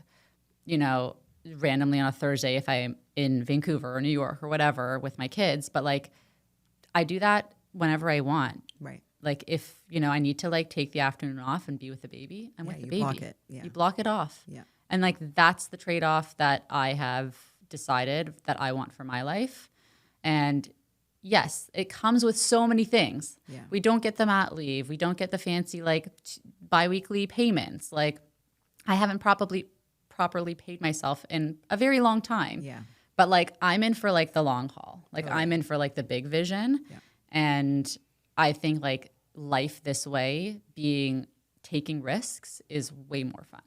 randomly on a Thursday if I'm in Vancouver or New York or whatever with my kids. But like, I do that whenever I want. Right. Like if, I need to like take the afternoon off and be with the baby, I'm with the baby. Block it. Yeah. You block it off. Yeah. And like, that's the trade-off that I have decided that I want for my life. And yes, it comes with so many things. Yeah. We don't get the mat leave. We don't get the fancy like biweekly payments. Like I haven't properly paid myself in a very long time. Yeah. But like I'm in for like the long haul. Like I'm in for like the big vision. Yeah. And I think like life this way, taking risks is way more fun.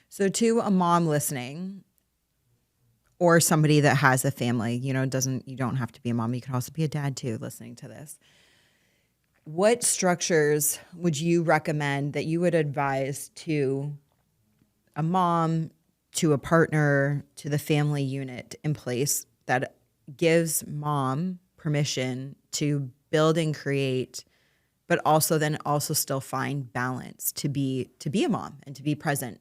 So to a mom listening, or somebody that has a family, you don't have to be a mom. You can also be a dad too, listening to this. What structures would you recommend that you would advise to a mom, to a partner, to the family unit in place that gives mom permission to build and create, but also still find balance to be a mom and to be present?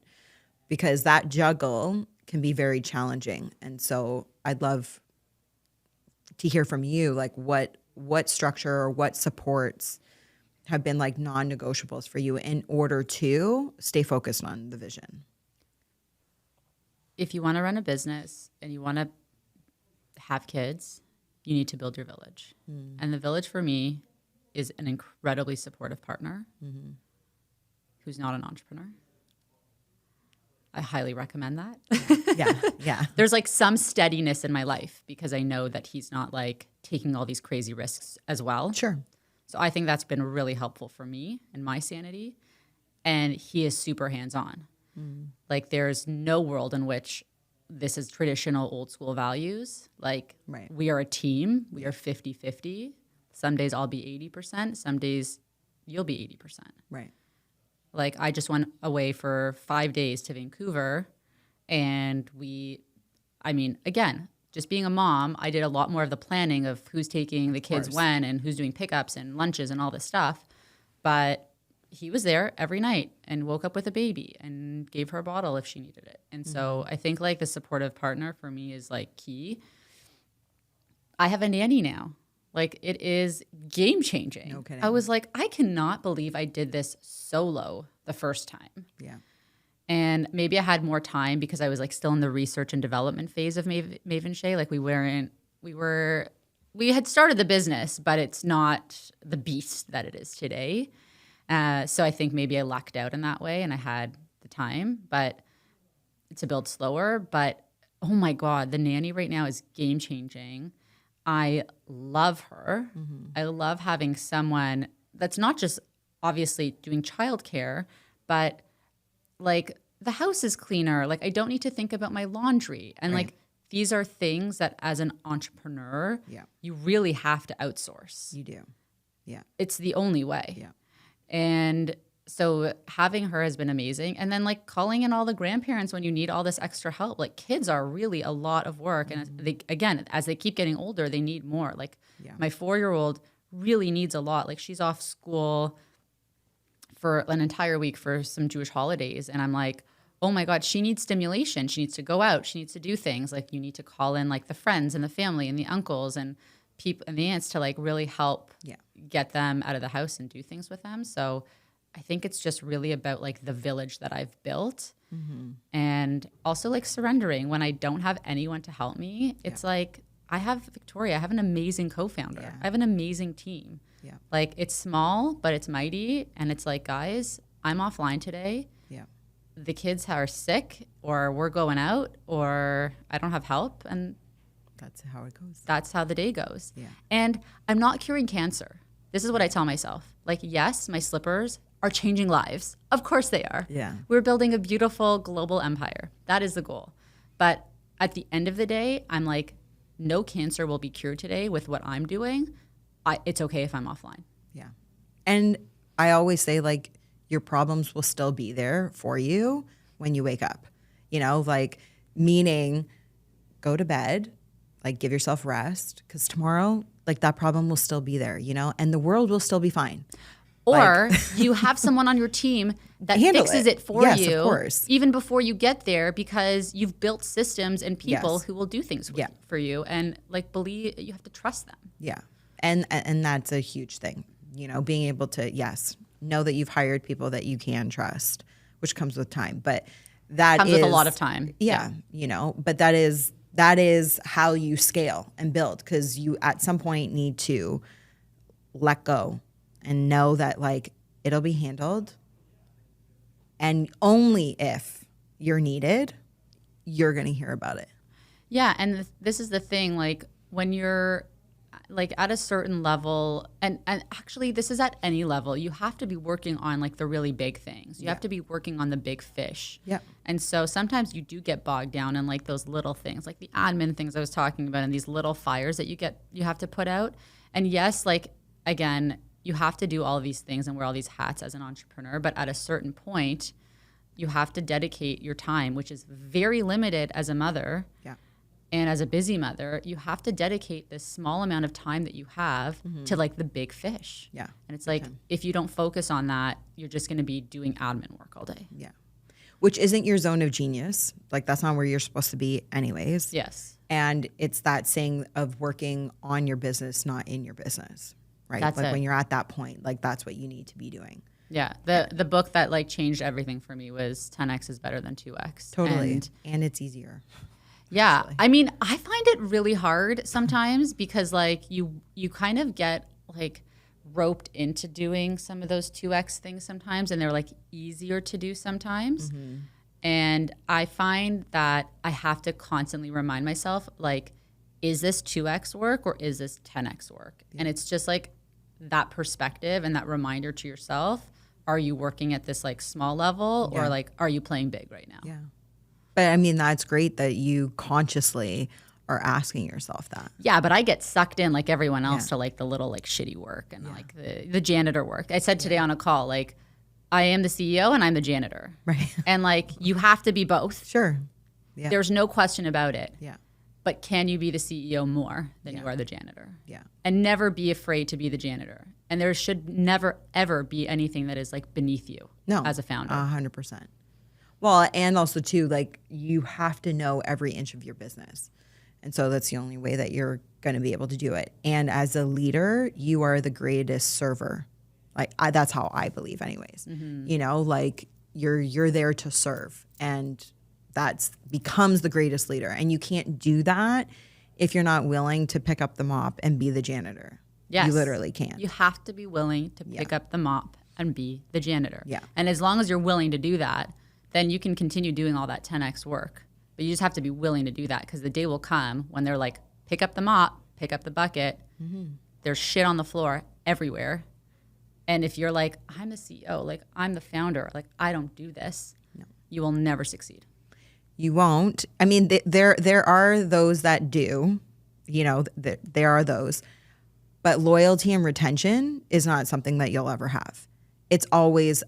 Because that juggle can be very challenging. And so I'd love to hear from you, like what structure or what supports have been like non-negotiables for you in order to stay focused on the vision. If you want to run a business and you want to have kids, you need to build your village. Mm. And the village for me is an incredibly supportive partner who's not an entrepreneur. I highly recommend that. Yeah. There's like some steadiness in my life because I know that he's not like taking all these crazy risks as well. Sure. So I think that's been really helpful for me and my sanity. And he is super hands-on. Mm. Like there's no world in which this is traditional old school values. Like we are a team. We are 50-50. Some days I'll be 80%. Some days you'll be 80%. Right. Like I just went away for 5 days to Vancouver and again, just being a mom, I did a lot more of the planning of who's taking the kids when and who's doing pickups and lunches and all this stuff. But he was there every night and woke up with a baby and gave her a bottle if she needed it. And so I think like the supportive partner for me is like key. I have a nanny now. Like it is game changing. No kidding. I was like, I cannot believe I did this solo the first time. Yeah. And maybe I had more time because I was like still in the research and development phase of Mave Chez. Like we had started the business, but it's not the beast that it is today. So I think maybe I lucked out in that way and I had the time, but to build slower. But oh my God, the nanny right now is game changing. I love her. Mm-hmm. I love having someone that's not just obviously doing childcare, but like the house is cleaner. Like I don't need to think about my laundry. And like these are things that as an entrepreneur, you really have to outsource. You do. Yeah. It's the only way. Yeah. And so having her has been amazing. And then like calling in all the grandparents when you need all this extra help. Like kids are really a lot of work. And they, again, as they keep getting older, they need more. Like my 4-year-old really needs a lot. Like she's off school for an entire week for some Jewish holidays. And I'm like, oh my God, she needs stimulation. She needs to go out. She needs to do things. Like you need to call in like the friends and the family and the uncles and people and the aunts to like really help get them out of the house and do things with them. So I think it's just really about like the village that I've built and also like surrendering when I don't have anyone to help me. It's like I have Victoria. I have an amazing co-founder. I have an amazing team. Yeah. Like it's small, but it's mighty. And it's like, guys, I'm offline today. Yeah. The kids are sick or we're going out or I don't have help. And that's how it goes. That's how the day goes. Yeah. And I'm not curing cancer. This is what I tell myself. Like, yes, my slippers are changing lives. Of course they are. Yeah. We're building a beautiful global empire. That is the goal. But at the end of the day, I'm like, no cancer will be cured today with what I'm doing. It's okay if I'm offline. Yeah. And I always say, like, your problems will still be there for you when you wake up. You know, like, meaning go to bed, like, give yourself rest, because tomorrow, like, that problem will still be there, you know, and the world will still be fine. Or you have someone on your team that fixes it for you, of course, even before you get there, because you've built systems and people who will do things for you. And like, believe you have to trust them. Yeah. And that's a huge thing, you know, being able to, know that you've hired people that you can trust, which comes with time. But that comes with a lot of time. Yeah. You know, but that is how you scale and build, because you at some point need to let go and know that like it'll be handled. And only if you're needed, you're going to hear about it. Yeah. And this is the thing, like when you're like at a certain level, and actually this is at any level, you have to be working on like the really big things. You have to be working on the big fish. Yeah. And so sometimes you do get bogged down in like those little things, like the admin things I was talking about, and these little fires that you have to put out. And yes, like again, you have to do all of these things and wear all these hats as an entrepreneur, but at a certain point, you have to dedicate your time, which is very limited as a mother. Yeah. And as a busy mother, you have to dedicate this small amount of time that you have to like the big fish. Yeah. And it's like, if you don't focus on that, you're just going to be doing admin work all day. Yeah. Which isn't your zone of genius. Like that's not where you're supposed to be anyways. Yes. And it's that saying of working on your business, not in your business. Right. That's like it. When you're at that point, like that's what you need to be doing. Yeah. The book that like changed everything for me was 10X is better than 2X. Totally. And it's easier. Yeah. Actually. I mean, I find it really hard sometimes because like you kind of get like roped into doing some of those 2X things sometimes, and they're like easier to do sometimes. Mm-hmm. And I find that I have to constantly remind myself, like, is this 2X work or is this 10X work? Yeah. And it's just like that perspective and that reminder to yourself. Are you working at this like small level or like, are you playing big right now? Yeah. But I mean, that's great that you consciously are asking yourself that. Yeah, but I get sucked in like everyone else to like the little like shitty work and like the janitor work. I said today on a call, like, I am the CEO and I'm the janitor. Right. And like, you have to be both. Sure. Yeah. There's no question about it. Yeah. but can you be the CEO more than you are the janitor? Yeah. And never be afraid to be the janitor. And there should never, ever be anything that is like beneath you as a founder. 100%. Well, and also too, like you have to know every inch of your business. And so that's the only way that you're going to be able to do it. And as a leader, you are the greatest server. Like that's how I believe anyways. You know, like you're there to serve, and that's becomes the greatest leader. And you can't do that if you're not willing to pick up the mop and be the janitor. Yes. You literally can't. You have to be willing to pick up the mop and be the janitor. Yeah. And as long as you're willing to do that, then you can continue doing all that 10x work. But you just have to be willing to do that, because the day will come when they're like, pick up the mop, pick up the bucket. There's shit on the floor everywhere. And if you're like, I'm the CEO, like I'm the founder, like I don't do this, you will never succeed. You won't. I mean, there are those that do, you know, there are those. But loyalty and retention is not something that you'll ever have. It's always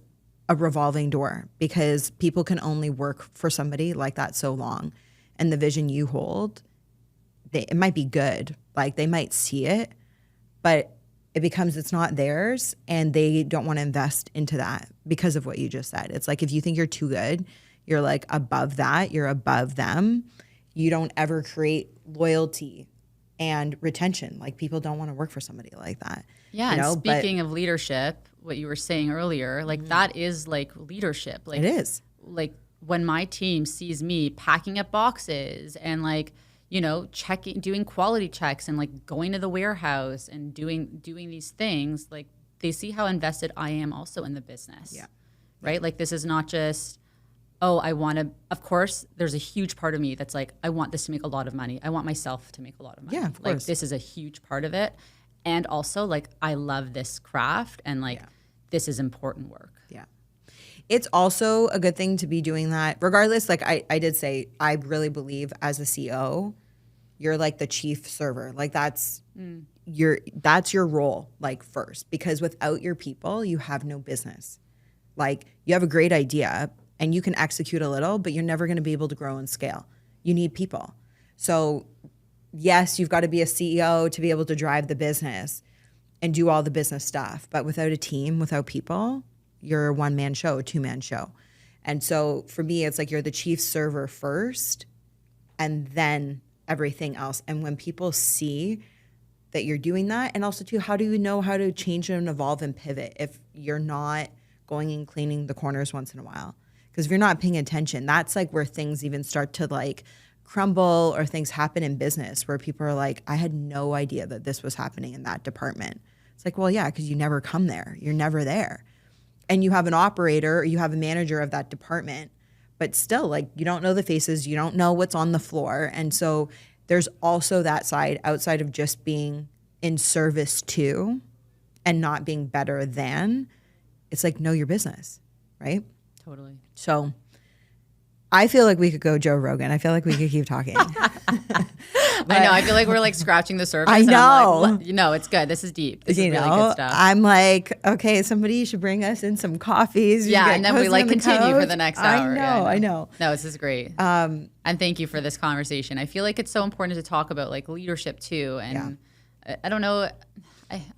a revolving door, because people can only work for somebody like that so long. And the vision you hold, it might be good. Like they might see it, but it becomes it's not theirs, and they don't want to invest into that because of what you just said. It's like if you think you're too good, you're like above that, you're above them. You don't ever create loyalty and retention. Like people don't want to work for somebody like that. Yeah, you know? and speaking of leadership, what you were saying earlier, like that is like leadership. Like it is. Like when my team sees me packing up boxes and like, you know, doing quality checks and like going to the warehouse and doing these things, like they see how invested I am also in the business. Yeah. Right? Like this is not just, oh, I want to, of course, there's a huge part of me that's like, I want this to make a lot of money. I want myself to make a lot of money. Yeah, of course. Like this is a huge part of it. And also like, I love this craft, and like, this is important work. Yeah. It's also a good thing to be doing that regardless. Like I did say, I really believe as a CEO, you're like the chief server. Like that's your role, like first, because without your people, you have no business. Like you have a great idea and you can execute a little, but you're never going to be able to grow and scale. You need people. So yes, you've got to be a CEO to be able to drive the business and do all the business stuff. But without a team, without people, you're a one-man show, a two-man show. And so for me, it's like you're the chief server first and then everything else. And when people see that you're doing that, and also too, how do you know how to change and evolve and pivot if you're not going and cleaning the corners once in a while? Because if you're not paying attention, that's like where things even start to like crumble, or things happen in business where people are like, I had no idea that this was happening in that department. It's like, well, yeah, because you never come there. You're never there. And you have an operator or you have a manager of that department, but still, like, you don't know the faces. You don't know what's on the floor. And so there's also that side outside of just being in service to and not being better than. It's like, know your business, right? Totally. So I feel like we could go Joe Rogan. I feel like we could keep talking. I know. I feel like we're like scratching the surface. I know. And I'm like, it's good. This is deep. This is really good stuff. I'm like, okay, somebody should bring us in some coffees. Yeah, and then we like continue for the next hour. I know. No, this is great. And thank you for this conversation. I feel like it's so important to talk about like leadership too. And I don't know,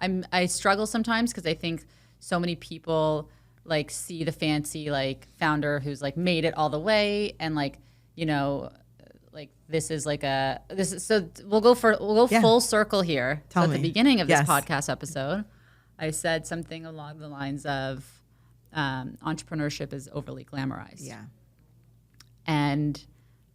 I struggle sometimes because I think so many people like see the fancy like founder who's like made it all the way, and like, you know, like this is so we'll go full circle here. Tell so me. At the beginning of this podcast episode, I said something along the lines of entrepreneurship is overly glamorized. Yeah. And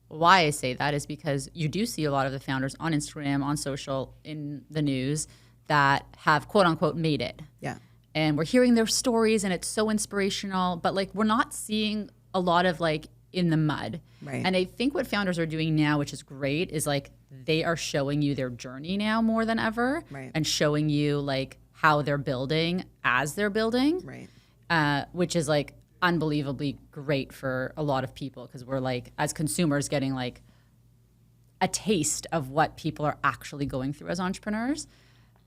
why I say that is because you do see a lot of the founders on Instagram, on social, in the news that have quote unquote made it. Yeah. And we're hearing their stories and it's so inspirational, but like we're not seeing a lot of like in the mud. Right. And I think what founders are doing now, which is great, is like they are showing you their journey now more than ever. Right. And showing you like how they're building as they're building. Right. Which is like unbelievably great for a lot of people, because we're like, as consumers, getting like a taste of what people are actually going through as entrepreneurs.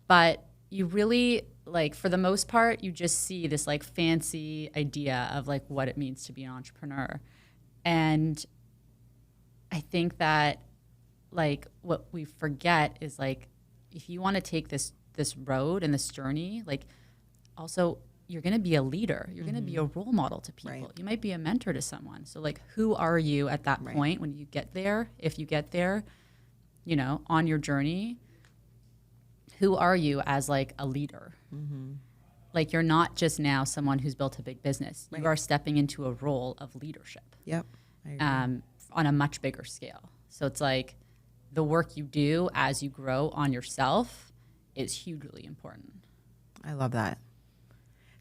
But you really, like, for the most part, you just see this like fancy idea of like what it means to be an entrepreneur. And I think that like what we forget is like, if you want to take this road and this journey, like also you're going to be a leader. You're going to be a role model to people. Right. You might be a mentor to someone. So like, who are you at that point when you get there? If you get there, you know, on your journey, who are you as like a leader? Like, you're not just now someone who's built a big business. You are stepping into a role of leadership. Yep. I agree. On a much bigger scale. So it's like the work you do as you grow on yourself is hugely important. I love that.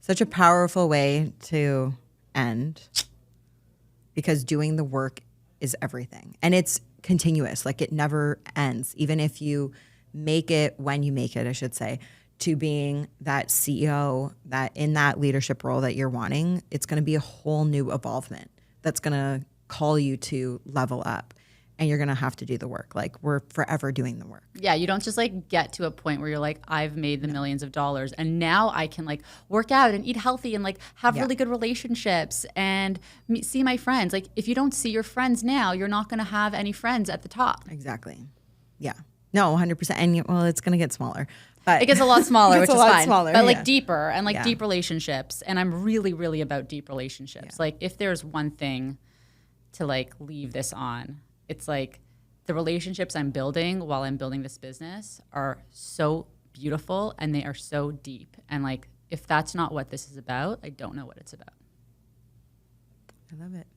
Such a powerful way to end, because doing the work is everything. And it's continuous. Like, it never ends. Even if you make it, when you make it, I should say, to being that CEO, that in that leadership role that you're wanting, it's going to be a whole new evolvement that's going to call you to level up. And you're going to have to do the work. Like, we're forever doing the work. Yeah, you don't just like get to a point where you're like, I've made the millions of dollars and now I can like work out and eat healthy and like have really good relationships and see my friends. Like, if you don't see your friends now, you're not going to have any friends at the top. Exactly. Yeah. No, 100%. And well, it's going to get smaller. But it gets a lot smaller, which is fine. But like deeper and like deep relationships. And I'm really, really about deep relationships. Like, if there's one thing to like leave this on, it's like the relationships I'm building while I'm building this business are so beautiful and they are so deep. And like, if that's not what this is about, I don't know what it's about. I love it.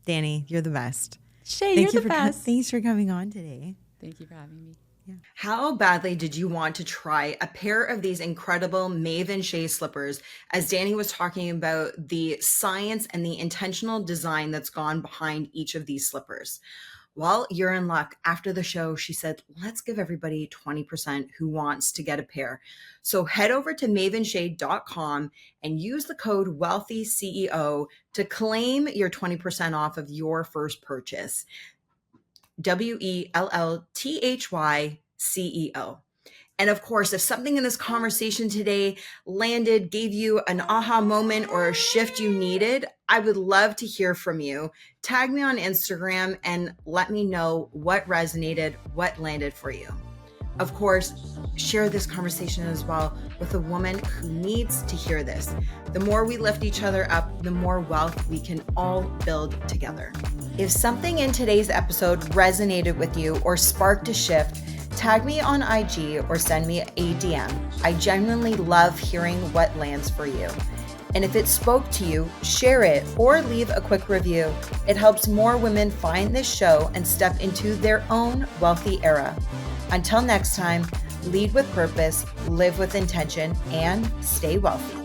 Dani, you're the best. Shae, you're the best. Thanks for coming on today. Thank you for having me. Yeah. How badly did you want to try a pair of these incredible Mave Chez slippers, as Dani was talking about the science and the intentional design that's gone behind each of these slippers? Well, you're in luck. After the show, she said, let's give everybody 20% who wants to get a pair. So head over to mavenchez.com and use the code Wellthy CEO to claim your 20% off of your first purchase. WELLTHYCEO. And of course, if something in this conversation today landed, gave you an aha moment or a shift you needed, I would love to hear from you. Tag me on Instagram and let me know what resonated, what landed for you. Of course, share this conversation as well with a woman who needs to hear this. The more we lift each other up, the more wealth we can all build together. If something in today's episode resonated with you or sparked a shift, tag me on IG or send me a DM. I genuinely love hearing what lands for you. And if it spoke to you, share it or leave a quick review. It helps more women find this show and step into their own wealthy era. Until next time, lead with purpose, live with intention, and stay wealthy.